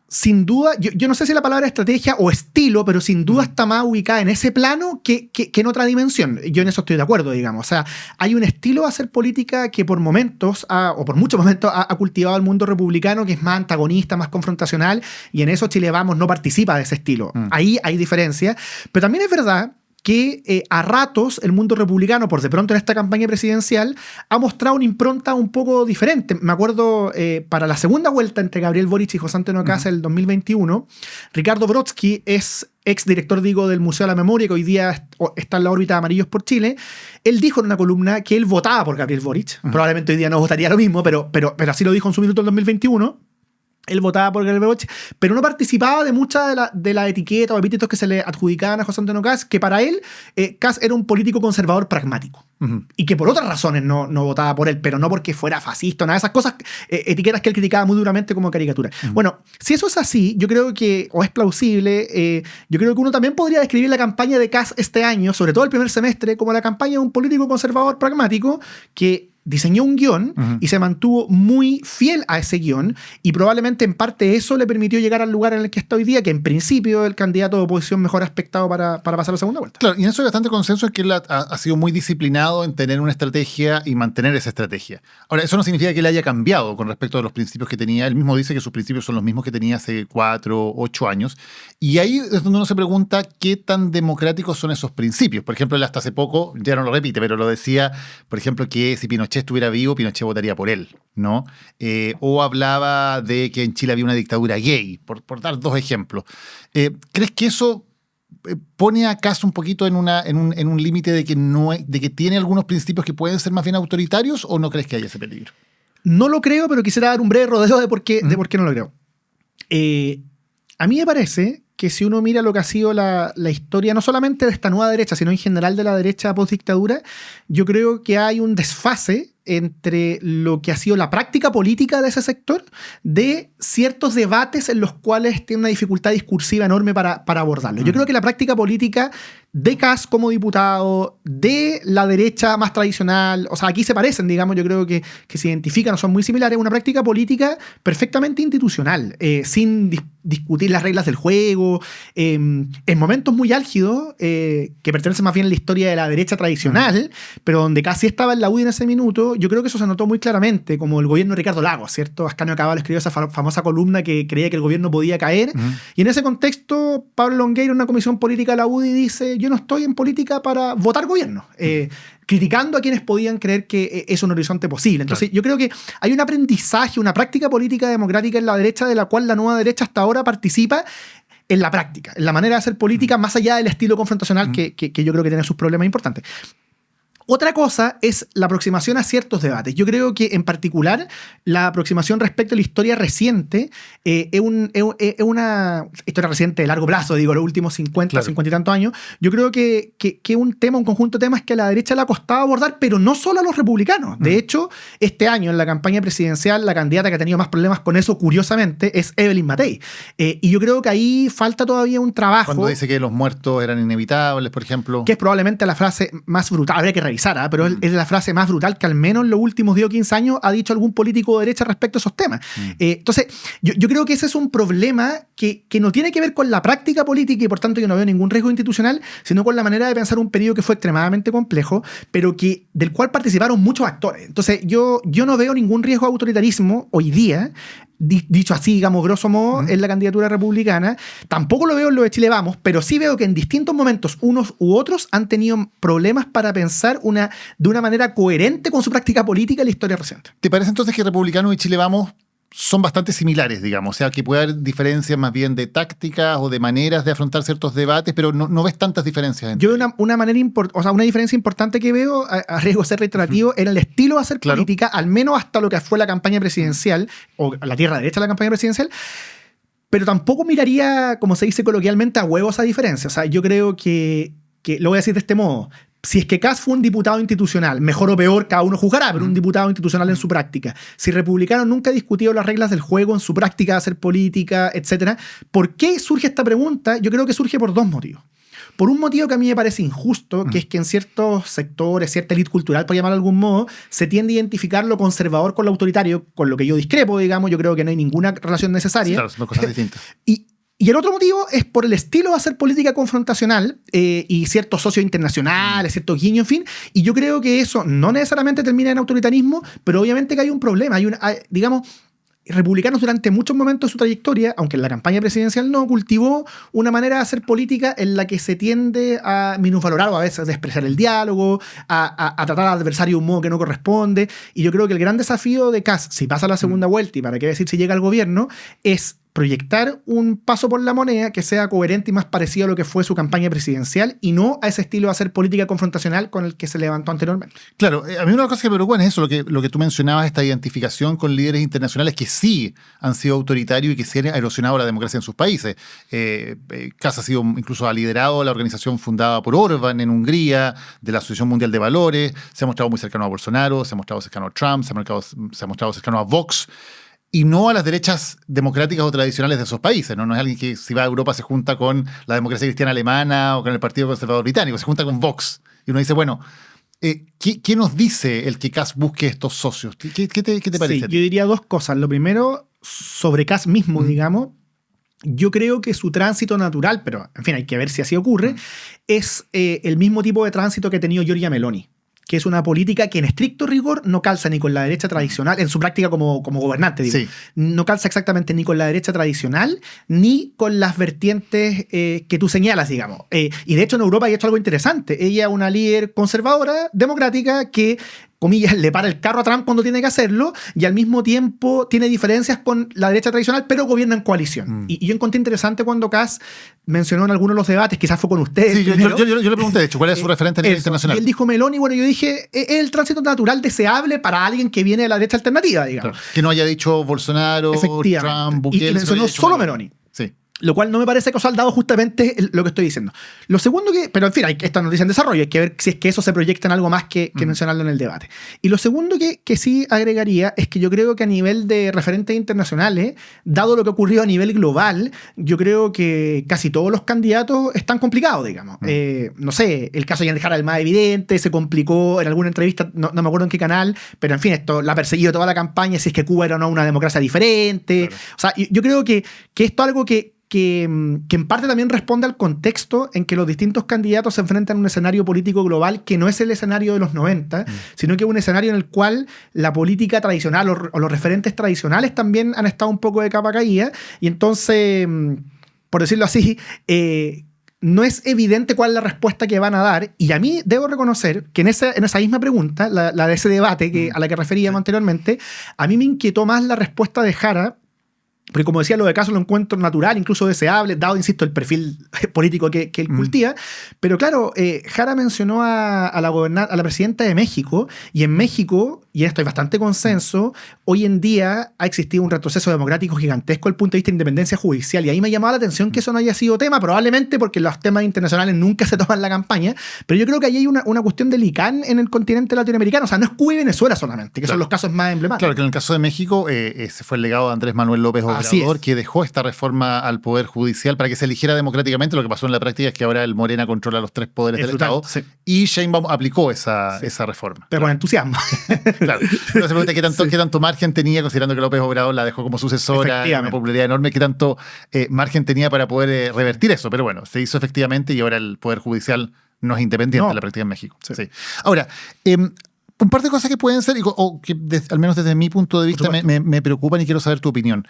Sin duda, yo no sé si la palabra estrategia o estilo, pero sin duda está más ubicada en ese plano que en otra dimensión. Yo en eso estoy de acuerdo, digamos. O sea, hay un estilo de hacer política que por momentos, o por muchos momentos, ha cultivado el mundo republicano, que es más antagonista, más confrontacional, y en eso Chile Vamos no participa de ese estilo. Ahí hay diferencia. Pero también es verdad que a ratos el mundo republicano, por de pronto en esta campaña presidencial, ha mostrado una impronta un poco diferente. Me acuerdo, para la segunda vuelta entre Gabriel Boric y José Antonio Kast el 2021, Ricardo Brodsky es exdirector, del Museo de la Memoria, que hoy día está en la órbita de Amarillos por Chile. Él dijo en una columna que él votaba por Gabriel Boric. Probablemente hoy día no votaría lo mismo, pero así lo dijo en su minuto en 2021. Él votaba por Gabriel Boric, pero no participaba de mucha de la etiqueta o epítetos que se le adjudicaban a José Antonio Kast, que para él Kast era un político conservador pragmático. Y que por otras razones no votaba por él, pero no porque fuera fascista, nada de esas cosas, etiquetas que él criticaba muy duramente como caricatura. Bueno, si eso es así, yo creo que, o es plausible, yo creo que uno también podría describir la campaña de Kast este año, sobre todo el primer semestre, como la campaña de un político conservador pragmático que diseñó un guión y se mantuvo muy fiel a ese guión, y probablemente en parte eso le permitió llegar al lugar en el que está hoy día, que en principio es el candidato de oposición mejor aspectado para pasar a la segunda vuelta. Claro, y en eso hay bastante consenso, en que él ha sido muy disciplinado en tener una estrategia y mantener esa estrategia. Ahora, eso no significa que él haya cambiado con respecto a los principios que tenía. Él mismo dice que sus principios son los mismos que tenía hace 4, 8 años. Y ahí es donde uno se pregunta qué tan democráticos son esos principios. Por ejemplo, él hasta hace poco, ya no lo repite, pero lo decía, por ejemplo, que si Pinochet estuviera vivo, Pinochet votaría por él, ¿no? O hablaba de que en Chile había una dictadura gay, por dar 2 ejemplos. ¿Crees que eso pone a Kast un poquito en un límite de que tiene algunos principios que pueden ser más bien autoritarios, o no crees que haya ese peligro? No lo creo, pero quisiera dar un breve rodeo de por qué no lo creo. A mí me parece que si uno mira lo que ha sido la historia, no solamente de esta nueva derecha, sino en general de la derecha post-dictadura, yo creo que hay un desfase entre lo que ha sido la práctica política de ese sector, de ciertos debates en los cuales tiene una dificultad discursiva enorme para abordarlo. Yo creo que la práctica política de Kast como diputado, de la derecha más tradicional, o sea, aquí se parecen, digamos, yo creo que se identifican, son muy similares, una práctica política perfectamente institucional, sin discutir las reglas del juego, en momentos muy álgidos, que pertenecen más bien a la historia de la derecha tradicional, pero donde casi estaba en la UDI en ese minuto. Yo creo que eso se notó muy claramente, como el gobierno de Ricardo Lagos, ¿cierto? Ascanio Cavallo escribió esa famosa columna que creía que el gobierno podía caer, y en ese contexto Pablo Longueira, en una comisión política de la UDI, dice: yo no estoy en política para votar gobierno, criticando a quienes podían creer que es un horizonte posible. Entonces, yo creo que hay un aprendizaje, una práctica política democrática en la derecha, de la cual la nueva derecha hasta ahora participa en la práctica, en la manera de hacer política, más allá del estilo confrontacional que yo creo que tiene sus problemas importantes. Otra cosa es la aproximación a ciertos debates. Yo creo que, en particular, la aproximación respecto a la historia reciente es una historia reciente de largo plazo, digo, los últimos 50 y tantos años. Yo creo que un conjunto de temas que a la derecha le ha costado abordar, pero no solo a los republicanos. De hecho, este año, en la campaña presidencial, la candidata que ha tenido más problemas con eso, curiosamente, es Evelyn Matei. Y yo creo que ahí falta todavía un trabajo. Cuando dice que los muertos eran inevitables, por ejemplo. Que es probablemente la frase más brutal, habría que revisar, pero es la frase más brutal que al menos en los últimos 10 o 15 años ha dicho algún político de derecha respecto a esos temas. Entonces, yo creo que ese es un problema que no tiene que ver con la práctica política, y por tanto yo no veo ningún riesgo institucional, sino con la manera de pensar un periodo que fue extremadamente complejo, pero del cual participaron muchos actores. Entonces, yo no veo ningún riesgo de autoritarismo hoy día, dicho así, digamos, grosso modo, en la candidatura republicana. Tampoco lo veo en lo de Chile Vamos, pero sí veo que en distintos momentos unos u otros han tenido problemas para pensar de una manera coherente con su práctica política en la historia reciente. ¿Te parece entonces que Republicanos y Chile Vamos son bastante similares, digamos? O sea, que puede haber diferencias más bien de tácticas o de maneras de afrontar ciertos debates, pero no ves tantas diferencias entre ellos. Una diferencia importante que veo, a riesgo de ser reiterativo, en el estilo de hacer política, al menos hasta lo que fue la campaña presidencial, o la tierra derecha de la campaña presidencial. pero tampoco miraría, como se dice coloquialmente, a huevos esa diferencia. O sea, yo creo que lo voy a decir de este modo. Si es que Kast fue un diputado institucional, mejor o peor, cada uno juzgará, pero un diputado institucional en su práctica. Si Republicano nunca ha discutido las reglas del juego en su práctica de hacer política, etc., ¿por qué surge esta pregunta? Yo creo que surge por dos motivos. Por un motivo que a mí me parece injusto, que es que en ciertos sectores, cierta élite cultural, por llamarlo de algún modo, se tiende a identificar lo conservador con lo autoritario, con lo que yo discrepo, digamos. Yo creo que no hay ninguna relación necesaria. Sí, claro, son dos cosas distintas. Y el otro motivo es por el estilo de hacer política confrontacional y ciertos socios internacionales, ciertos guiños, en fin. Y yo creo que eso no necesariamente termina en autoritarismo, pero obviamente que hay un problema. Digamos, republicanos durante muchos momentos de su trayectoria, aunque en la campaña presidencial no, cultivó una manera de hacer política en la que se tiende a minusvalorar o a veces a despreciar el diálogo, a tratar al adversario de un modo que no corresponde. Y yo creo que el gran desafío de Kast, si pasa la segunda vuelta y para qué decir si llega al gobierno, es proyectar un paso por la moneda que sea coherente y más parecido a lo que fue su campaña presidencial y no a ese estilo de hacer política confrontacional con el que se levantó anteriormente. Claro, a mí una cosa que me preocupa es eso, lo que tú mencionabas, esta identificación con líderes internacionales que sí han sido autoritarios y que sí han erosionado la democracia en sus países. Kast ha liderado la organización fundada por Orbán en Hungría, de la Asociación Mundial de Valores, se ha mostrado muy cercano a Bolsonaro, se ha mostrado cercano a Trump, se ha mostrado cercano a Vox, y no a las derechas democráticas o tradicionales de esos países, ¿no? No es alguien que si va a Europa se junta con la democracia cristiana alemana o con el Partido Conservador Británico, se junta con Vox. Y uno dice, bueno, ¿qué nos dice el que Kast busque estos socios? ¿Qué te parece? Sí, yo diría dos cosas. Lo primero, sobre Kast mismo, digamos, yo creo que su tránsito natural, pero en fin, hay que ver si así ocurre, es el mismo tipo de tránsito que ha tenido Giorgia Meloni, que es una política que en estricto rigor no calza ni con la derecha tradicional, en su práctica como gobernante, digo. Sí. No calza exactamente ni con la derecha tradicional, ni con las vertientes que tú señalas, digamos. Y de hecho en Europa hay hecho algo interesante. Ella es una líder conservadora, democrática, que, comillas, le para el carro a Trump cuando tiene que hacerlo y al mismo tiempo tiene diferencias con la derecha tradicional, pero gobierna en coalición. Y yo encontré interesante cuando Kast mencionó en algunos de los debates, quizás fue con ustedes. Sí, yo le pregunté, de hecho, ¿cuál es su referente a nivel internacional? Y él dijo Meloni, bueno, yo dije, es el tránsito natural deseable para alguien que viene de la derecha alternativa, digamos. Claro. Que no haya dicho Bolsonaro, Trump, Bukele. Y mencionó solo Meloni. Sí. Lo cual no me parece causal dado justamente lo que estoy diciendo. Lo segundo pero en fin, esta noticia en desarrollo, hay que ver si es que eso se proyecta en algo más que mencionarlo en el debate. Y lo segundo que sí agregaría es que yo creo que a nivel de referentes internacionales, dado lo que ocurrió a nivel global, yo creo que casi todos los candidatos están complicados, digamos. No sé, el caso de Yann Jara es el más evidente, se complicó en alguna entrevista, no me acuerdo en qué canal, pero en fin, esto la ha perseguido toda la campaña, si es que Cuba era o no una democracia diferente. Claro. O sea, yo creo que esto es algo que en parte también responde al contexto en que los distintos candidatos se enfrentan a un escenario político global que no es el escenario de los 90, sino que es un escenario en el cual la política tradicional o los referentes tradicionales también han estado un poco de capa caída, y entonces, por decirlo así, no es evidente cuál es la respuesta que van a dar. Y a mí debo reconocer que en esa misma pregunta, la de ese debate a la que referíamos anteriormente, a mí me inquietó más la respuesta de Jara, porque como decía, lo de Kast lo encuentro natural, incluso deseable, dado, insisto, el perfil político que él cultiva. Pero claro, Jara mencionó a la presidenta de México, y en México, y en esto hay bastante consenso, hoy en día ha existido un retroceso democrático gigantesco desde el punto de vista de independencia judicial, y ahí me llamaba la atención que eso no haya sido tema, probablemente porque los temas internacionales nunca se toman en la campaña, pero yo creo que ahí hay una cuestión delicada en el continente latinoamericano. O sea, no es Cuba y Venezuela solamente, que son los casos más emblemáticos. Claro, que en el caso de México ese fue el legado de Andrés Manuel López Obrador, que dejó esta reforma al Poder Judicial para que se eligiera democráticamente. Lo que pasó en la práctica es que ahora el Morena controla los tres poderes del Estado, y Sheinbaum aplicó esa reforma. Pero con entusiasmo. Claro. Entonces se pregunta qué tanto margen tenía, considerando que López Obrador la dejó como sucesora, una popularidad enorme, qué tanto margen tenía para poder revertir eso. Pero bueno, se hizo efectivamente, y ahora el Poder Judicial no es independiente en la práctica en México. Sí. Ahora, un par de cosas que pueden ser, o que al menos desde mi punto de vista me preocupan, y quiero saber tu opinión.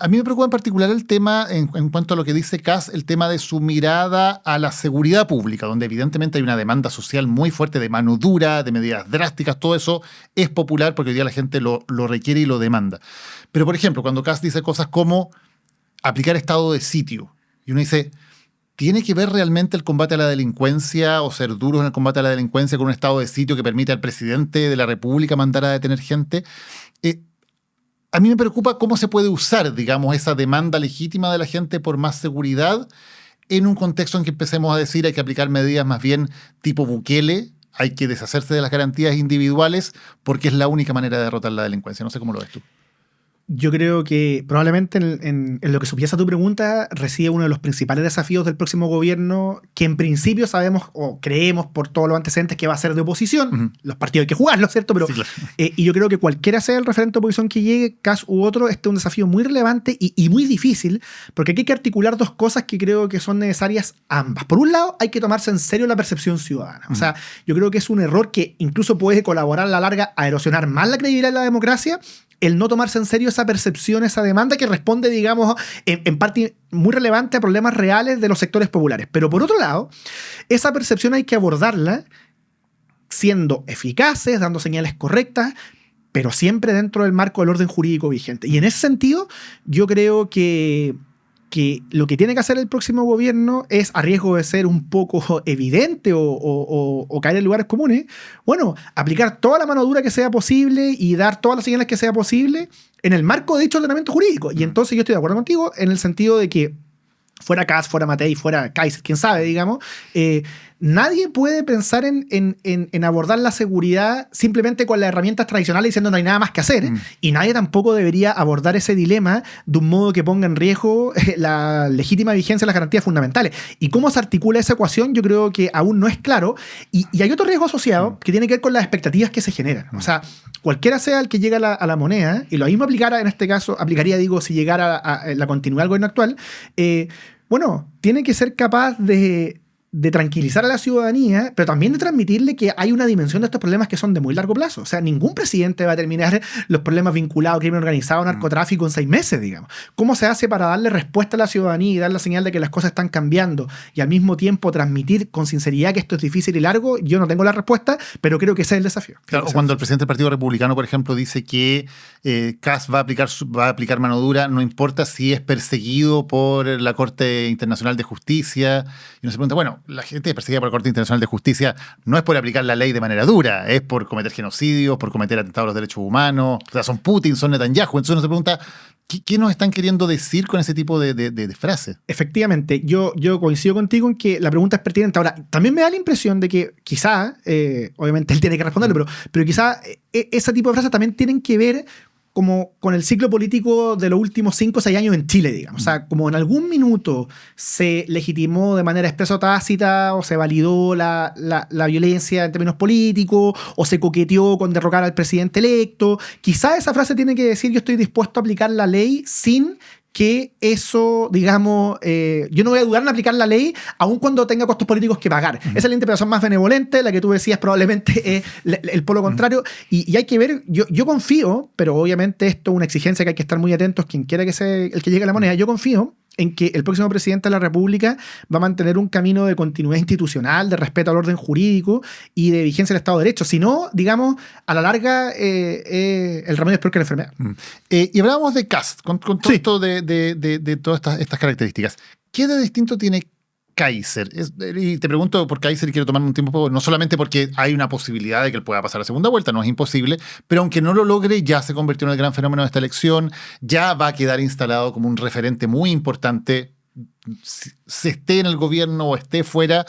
A mí me preocupa en particular el tema, en cuanto a lo que dice Kast, el tema de su mirada a la seguridad pública, donde evidentemente hay una demanda social muy fuerte de mano dura, de medidas drásticas. Todo eso es popular porque hoy día la gente lo requiere y lo demanda. Pero, por ejemplo, cuando Kast dice cosas como aplicar estado de sitio, y uno dice, ¿tiene que ver realmente el combate a la delincuencia o ser duros en el combate a la delincuencia con un estado de sitio que permite al presidente de la República mandar a detener gente? A mí me preocupa cómo se puede usar, digamos, esa demanda legítima de la gente por más seguridad en un contexto en que empecemos a decir hay que aplicar medidas más bien tipo Bukele, hay que deshacerse de las garantías individuales porque es la única manera de derrotar la delincuencia. No sé cómo lo ves tú. Yo creo que probablemente en lo que subyace a tu pregunta reside uno de los principales desafíos del próximo gobierno, que en principio sabemos o creemos por todos los antecedentes que va a ser de oposición. Uh-huh. Los partidos hay que jugarlo, ¿cierto? Pero, sí, claro. Y yo creo que cualquiera sea el referente de oposición que llegue, Kast u otro, este es un desafío muy relevante y muy difícil, porque aquí hay que articular dos cosas que creo que son necesarias ambas. Por un lado, hay que tomarse en serio la percepción ciudadana. Uh-huh. O sea, yo creo que es un error que incluso puede colaborar a la larga a erosionar más la credibilidad de la democracia, el no tomarse en serio esa percepción, esa demanda que responde, digamos, en parte muy relevante a problemas reales de los sectores populares. Pero por otro lado, esa percepción hay que abordarla siendo eficaces, dando señales correctas, pero siempre dentro del marco del orden jurídico vigente. Y en ese sentido, yo creo que lo que tiene que hacer el próximo gobierno es, a riesgo de ser un poco evidente o caer en lugares comunes, bueno, aplicar toda la mano dura que sea posible y dar todas las señales que sea posible en el marco de dicho ordenamiento jurídico. Y entonces yo estoy de acuerdo contigo en el sentido de que fuera Kast, fuera Matei, fuera Kaiser, quién sabe, digamos, nadie puede pensar en abordar la seguridad simplemente con las herramientas tradicionales diciendo no hay nada más que hacer. Y nadie tampoco debería abordar ese dilema de un modo que ponga en riesgo la legítima vigencia de las garantías fundamentales. Y cómo se articula esa ecuación yo creo que aún no es claro. Y hay otro riesgo asociado que tiene que ver con las expectativas que se generan. O sea, cualquiera sea el que llegue a la moneda, y lo mismo aplicara en este caso, aplicaría, digo, si llegara a la continuidad del gobierno actual, bueno, tiene que ser capaz de tranquilizar a la ciudadanía, pero también de transmitirle que hay una dimensión de estos problemas que son de muy largo plazo. O sea, ningún presidente va a terminar los problemas vinculados a crimen organizado, narcotráfico en 6 meses, digamos. ¿Cómo se hace para darle respuesta a la ciudadanía y dar la señal de que las cosas están cambiando y al mismo tiempo transmitir con sinceridad que esto es difícil y largo? Yo no tengo la respuesta, pero creo que ese es el desafío. Claro, cuando el presidente del Partido Republicano, por ejemplo, dice que Kast va a aplicar mano dura, no importa si es perseguido por la Corte Internacional de Justicia, y uno se pregunta, bueno, la gente perseguida por la Corte Internacional de Justicia no es por aplicar la ley de manera dura, es por cometer genocidios, por cometer atentados a los derechos humanos, o sea, son Putin, son Netanyahu. Entonces uno se pregunta, ¿qué nos están queriendo decir con ese tipo de frases? Efectivamente, yo coincido contigo en que la pregunta es pertinente. Ahora, también me da la impresión de que quizá, obviamente él tiene que responderlo, pero quizá ese tipo de frases también tienen que ver como con el ciclo político de los últimos 5 o 6 años en Chile, digamos. O sea, como en algún minuto se legitimó de manera expresa o tácita, o se validó la violencia en términos políticos, o se coqueteó con derrocar al presidente electo, quizá esa frase tiene que decir yo estoy dispuesto a aplicar la ley sin que eso, digamos, yo no voy a dudar en aplicar la ley aun cuando tenga costos políticos que pagar. Esa es la interpretación más benevolente, la que tú decías probablemente es el polo contrario, y hay que ver, yo confío, pero obviamente esto es una exigencia que hay que estar muy atentos, quien quiera que sea el que llegue a la moneda, yo confío en que el próximo presidente de la República va a mantener un camino de continuidad institucional, de respeto al orden jurídico y de vigencia del Estado de Derecho. Si no, digamos, a la larga el remedio es peor que la enfermedad. Y hablábamos de Kast, con todo esto de todas estas características. ¿Qué de distinto tiene Kaiser? Y te pregunto por Kaiser y quiero tomarme un tiempo, no solamente porque hay una posibilidad de que él pueda pasar a segunda vuelta, no es imposible, pero aunque no lo logre, ya se convirtió en el gran fenómeno de esta elección, ya va a quedar instalado como un referente muy importante, se esté en el gobierno o esté fuera,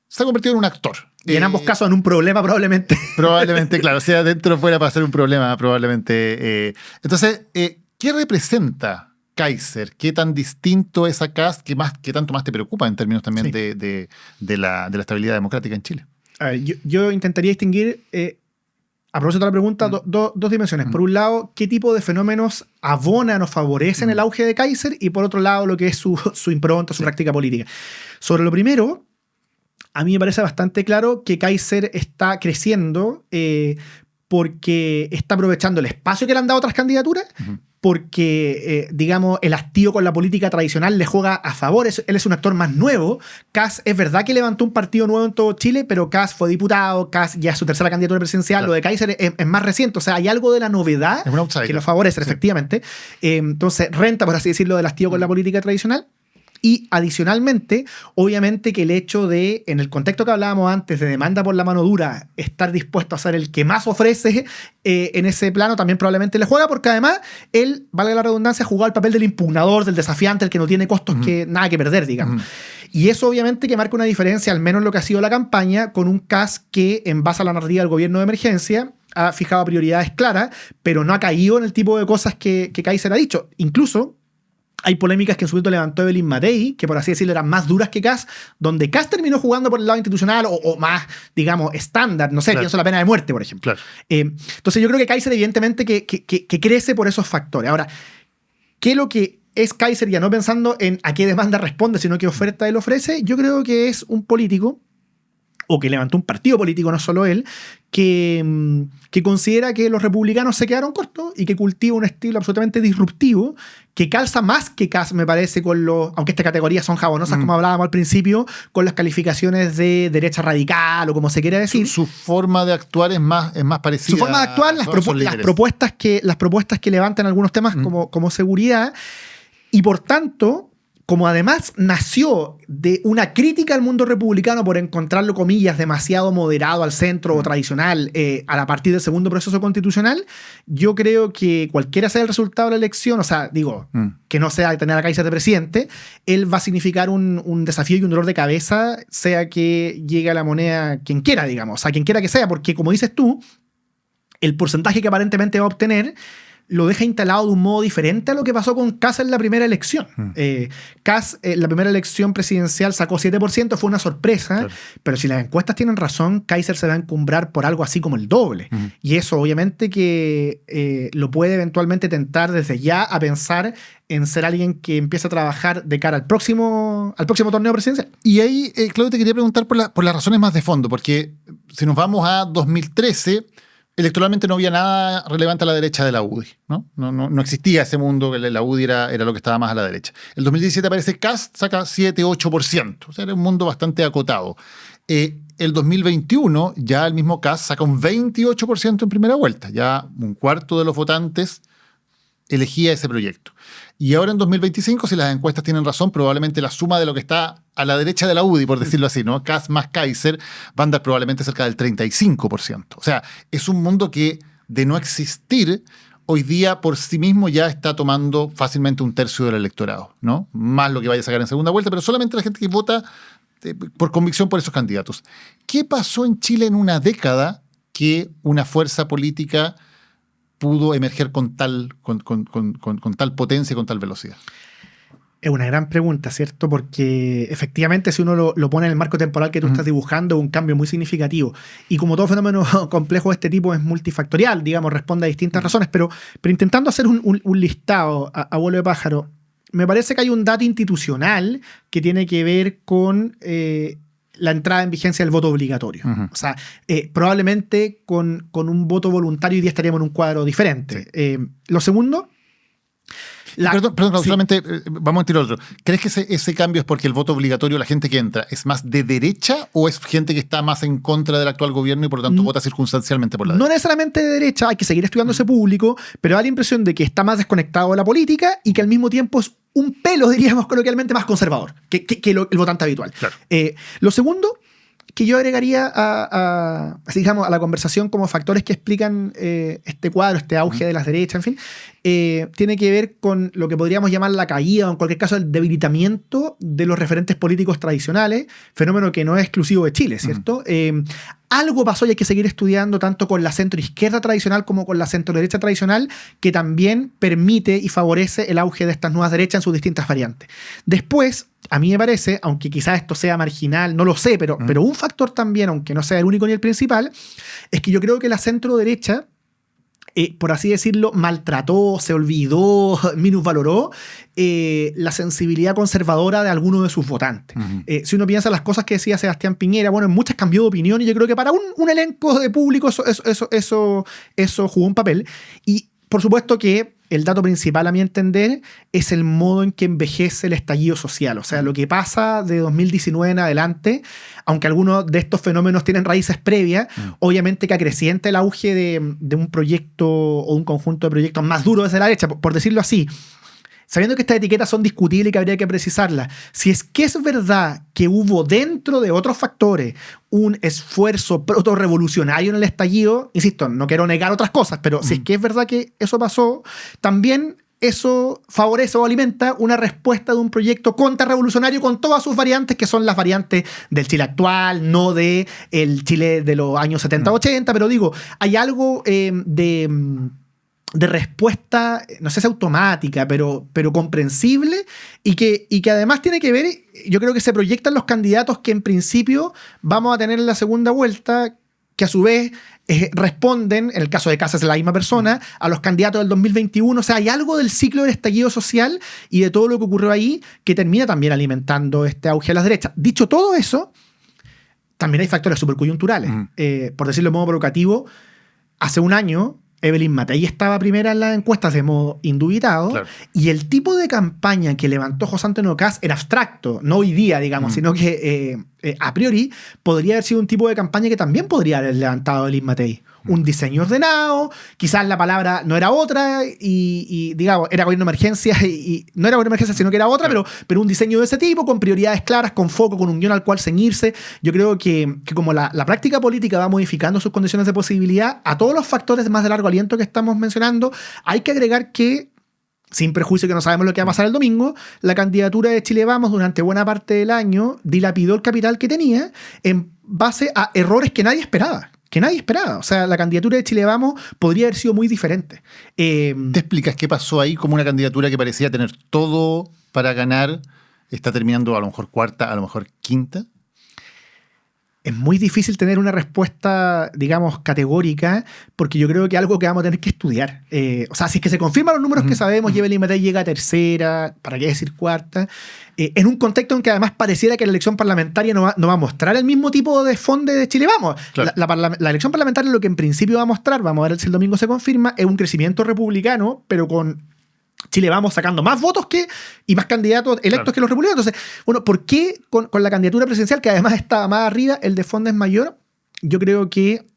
se ha convertido en un actor. Y en ambos casos en un problema probablemente. Probablemente, claro, sea dentro o fuera para ser un problema probablemente. Entonces, ¿qué representa Kaiser? ¿Qué tan distinto es a Kast? ¿Qué tanto más te preocupa en términos también de la estabilidad democrática en Chile? A ver, yo intentaría distinguir, a propósito de la pregunta, dos dimensiones. Por un lado, ¿qué tipo de fenómenos abonan o favorecen el auge de Kaiser? Y por otro lado, lo que es su impronta, su práctica política. Sobre lo primero, a mí me parece bastante claro que Kaiser está creciendo porque está aprovechando el espacio que le han dado otras candidaturas, porque, digamos, el hastío con la política tradicional le juega a favor. Él es un actor más nuevo. Kast es verdad que levantó un partido nuevo en todo Chile, pero Kast fue diputado, Kast ya es su tercera candidatura presidencial, claro. Lo de Kaiser es más reciente. O sea, hay algo de la novedad que lo favorece, efectivamente. Entonces, renta, por así decirlo, del hastío con la política tradicional. Y adicionalmente, obviamente que el hecho de, en el contexto que hablábamos antes, de demanda por la mano dura, estar dispuesto a ser el que más ofrece en ese plano, también probablemente le juega, porque además él, valga la redundancia, jugó el papel del impugnador, del desafiante, el que no tiene costos que nada que perder, digamos. Y eso obviamente que marca una diferencia, al menos en lo que ha sido la campaña, con un Kast que, en base a la narrativa del gobierno de emergencia, ha fijado prioridades claras, pero no ha caído en el tipo de cosas que Kaiser ha dicho. Incluso hay polémicas que en su momento levantó Evelyn Matei, que por así decirlo eran más duras que Kast, donde Kast terminó jugando por el lado institucional o más, digamos, estándar, no sé, pienso la pena de muerte, por ejemplo. Claro. Entonces yo creo que Kaiser evidentemente que crece por esos factores. Ahora, ¿qué es lo que es Kaiser, ya no pensando en a qué demanda responde, sino qué oferta él ofrece? Yo creo que es un político, o que levantó un partido político, no solo él, que considera que los republicanos se quedaron cortos y que cultiva un estilo absolutamente disruptivo que calza más que Kast, me parece, con los, aunque estas categorías son jabonosas, como hablábamos al principio, con las calificaciones de derecha radical o como se quiera decir. Su forma de actuar es más parecida. Su forma de actuar, las propuestas que levantan algunos temas como seguridad, y por tanto, como además nació de una crítica al mundo republicano por encontrarlo, comillas, demasiado moderado al centro o tradicional a partir del segundo proceso constitucional, yo creo que cualquiera sea el resultado de la elección, o sea, digo, que no sea tener a Kaiser de presidente, él va a significar un desafío y un dolor de cabeza, sea que llegue a la moneda quien quiera, digamos, o sea, quien quiera que sea, porque como dices tú, el porcentaje que aparentemente va a obtener lo deja instalado de un modo diferente a lo que pasó con Kast en la primera elección. Kast, la primera elección presidencial sacó 7%, fue una sorpresa, claro. Pero si las encuestas tienen razón, Kaiser se va a encumbrar por algo así como el doble. Y eso obviamente que lo puede eventualmente tentar desde ya a pensar en ser alguien que empiece a trabajar de cara al próximo torneo presidencial. Y ahí, Claudio, te quería preguntar por las razones más de fondo, porque si nos vamos a 2013... electoralmente no había nada relevante a la derecha de la UDI, ¿no? No existía ese mundo, que la UDI era lo que estaba más a la derecha. El 2017 aparece Kast, saca 7-8%, o sea, era un mundo bastante acotado. El 2021 ya el mismo Kast saca un 28% en primera vuelta, ya un cuarto de los votantes elegía ese proyecto. Y ahora en 2025, si las encuestas tienen razón, probablemente la suma de lo que está a la derecha de la UDI, por decirlo así, ¿no? Kast más Kaiser, van a dar probablemente cerca del 35%. O sea, es un mundo que, de no existir, hoy día por sí mismo ya está tomando fácilmente un tercio del electorado, ¿no? Más lo que vaya a sacar en segunda vuelta, pero solamente la gente que vota por convicción por esos candidatos. ¿Qué pasó en Chile en una década que una fuerza política pudo emerger con tal potencia y con tal velocidad? Es una gran pregunta, ¿cierto? Porque efectivamente si uno lo pone en el marco temporal que tú estás dibujando, es un cambio muy significativo. Y como todo fenómeno complejo de este tipo es multifactorial, digamos, responde a distintas razones, pero intentando hacer un listado a vuelo de pájaro, me parece que hay un dato institucional que tiene que ver con la entrada en vigencia del voto obligatorio. O sea, probablemente con un voto voluntario hoy día estaríamos en un cuadro diferente. Sí. Lo segundo... Perdón, sí. Solamente vamos a tirar otro. ¿Crees que ese cambio es porque el voto obligatorio, la gente que entra, es más de derecha o es gente que está más en contra del actual gobierno y por lo tanto vota circunstancialmente por la derecha? No necesariamente de derecha, hay que seguir estudiando ese público, pero da la impresión de que está más desconectado de la política y que al mismo tiempo es un pelo, diríamos coloquialmente, más conservador que el votante habitual. Claro. Lo segundo que yo agregaría digamos, a la conversación como factores que explican este cuadro, este auge de las derechas, en fin, tiene que ver con lo que podríamos llamar la caída o en cualquier caso el debilitamiento de los referentes políticos tradicionales, fenómeno que no es exclusivo de Chile, ¿cierto? Algo pasó y hay que seguir estudiando tanto con la centroizquierda tradicional como con la centroderecha tradicional, que también permite y favorece el auge de estas nuevas derechas en sus distintas variantes. Después, a mí me parece, aunque quizás esto sea marginal, no lo sé, pero un factor también, aunque no sea el único ni el principal, es que yo creo que la centroderecha, por así decirlo, maltrató, se olvidó, minusvaloró la sensibilidad conservadora de algunos de sus votantes. Si uno piensa las cosas que decía Sebastián Piñera, bueno, en muchas cambió de opinión y yo creo que para un elenco de público eso jugó un papel. Y por supuesto que el dato principal, a mi entender, es el modo en que envejece el estallido social. O sea, lo que pasa de 2019 en adelante, aunque algunos de estos fenómenos tienen raíces previas, obviamente que acrecienta el auge de un proyecto o un conjunto de proyectos más duros desde la derecha, por decirlo así. sabiendo que estas etiquetas son discutibles y que habría que precisarlas, si es que es verdad que hubo dentro de otros factores un esfuerzo proto-revolucionario en el estallido, insisto, no quiero negar otras cosas, pero si es que es verdad que eso pasó, también eso favorece o alimenta una respuesta de un proyecto contrarrevolucionario con todas sus variantes, que son las variantes del Chile actual, no de el Chile de los años 70-80, pero digo, hay algo de respuesta, no sé si automática, pero comprensible y que además tiene que ver, yo creo que se proyectan los candidatos que en principio vamos a tener en la segunda vuelta, que a su vez responden, en el caso de Casas, la misma persona, a los candidatos del 2021. O sea, hay algo del ciclo del estallido social y de todo lo que ocurrió ahí que termina también alimentando este auge a las derechas. Dicho todo eso, también hay factores supercoyunturales. Por decirlo de modo provocativo, hace un año Evelyn Matei estaba primera en las encuestas de modo indubitado, claro, y el tipo de campaña que levantó José Antonio Kast era abstracto, no hoy día, digamos, sino que a priori podría haber sido un tipo de campaña que también podría haber levantado Evelyn Matei. Un diseño ordenado, quizás la palabra no era otra y digamos, era gobierno de emergencia y no era gobierno de emergencia, sino que era otra, claro, pero un diseño de ese tipo, con prioridades claras, con foco, con un guión al cual ceñirse. Yo creo que como la práctica política va modificando sus condiciones de posibilidad, a todos los factores más de largo aliento que estamos mencionando, hay que agregar que, sin prejuicio que no sabemos lo que va a pasar el domingo, la candidatura de Chile Vamos durante buena parte del año dilapidó el capital que tenía en base a errores que nadie esperaba. O sea, la candidatura de Chile Vamos podría haber sido muy diferente. ¿Te explicas qué pasó ahí? Como una candidatura que parecía tener todo para ganar, está terminando a lo mejor cuarta, a lo mejor quinta. Es muy difícil tener una respuesta, digamos, categórica, porque yo creo que es algo que vamos a tener que estudiar. O sea, si es que se confirman los números que sabemos, y Evelyn Matei llega a tercera, ¿para qué decir cuarta? En un contexto en que además pareciera que la elección parlamentaria no va a mostrar el mismo tipo de fondo de Chile Vamos. Claro. La elección parlamentaria lo que en principio va a mostrar, vamos a ver si el domingo se confirma, es un crecimiento republicano, pero con Chile Vamos sacando más votos y más candidatos electos, claro, que los republicanos. Entonces, bueno, ¿por qué con la candidatura presidencial, que además está más arriba, el de fondo es mayor? Yo creo que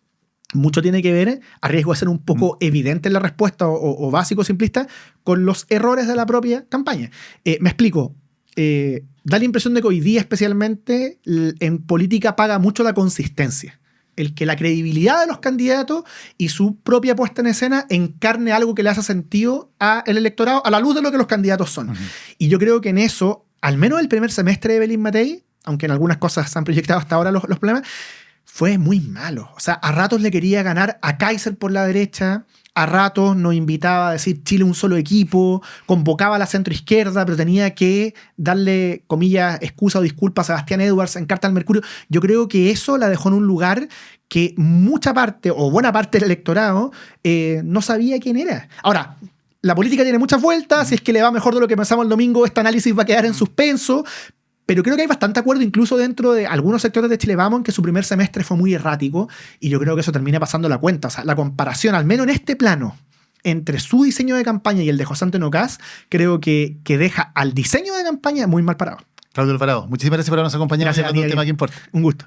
mucho tiene que ver, a riesgo de ser un poco evidente en la respuesta o básico, simplista, con los errores de la propia campaña. Me explico. Da la impresión de que hoy día especialmente en política paga mucho la consistencia. El que la credibilidad de los candidatos y su propia puesta en escena encarne algo que le hace sentido al electorado a la luz de lo que los candidatos son. Y yo creo que en eso, al menos el primer semestre de Evelyn Matei, aunque en algunas cosas se han proyectado hasta ahora los problemas, fue muy malo. O sea, a ratos le quería ganar a Kaiser por la derecha, a ratos nos invitaba a decir Chile un solo equipo, convocaba a la centroizquierda, pero tenía que darle, comillas, excusa o disculpa a Sebastián Edwards en Carta al Mercurio. Yo creo que eso la dejó en un lugar que mucha parte o buena parte del electorado no sabía quién era. Ahora, la política tiene muchas vueltas, si es que le va mejor de lo que pensamos el domingo, este análisis va a quedar en suspenso, pero creo que hay bastante acuerdo incluso dentro de algunos sectores de Chile Vamos en que su primer semestre fue muy errático y yo creo que eso termina pasando la cuenta. O sea, la comparación, al menos en este plano, entre su diseño de campaña y el de José Antonio Kast, creo que deja al diseño de campaña muy mal parado. Claudio Alvarado, muchísimas gracias por habernos acompañado en el tema que importa. Un gusto.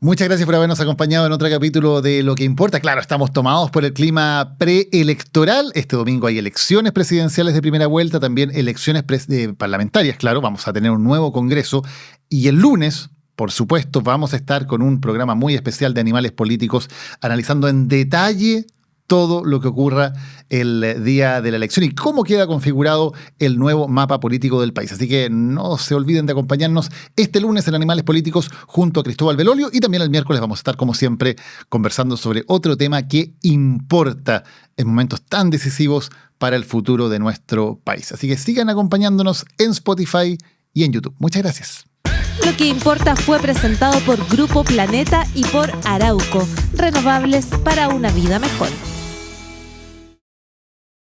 Muchas gracias por habernos acompañado en otro capítulo de Lo que Importa. Claro, estamos tomados por el clima preelectoral. Este domingo hay elecciones presidenciales de primera vuelta, también elecciones parlamentarias. Claro, vamos a tener un nuevo congreso. Y el lunes, por supuesto, vamos a estar con un programa muy especial de Animales Políticos, analizando en detalle todo lo que ocurra el día de la elección y cómo queda configurado el nuevo mapa político del país. Así que no se olviden de acompañarnos este lunes en Animales Políticos junto a Cristóbal Belolio y también el miércoles vamos a estar, como siempre, conversando sobre otro tema que importa en momentos tan decisivos para el futuro de nuestro país. Así que sigan acompañándonos en Spotify y en YouTube. Muchas gracias. Lo que importa fue presentado por Grupo Planeta y por Arauco, renovables para una vida mejor.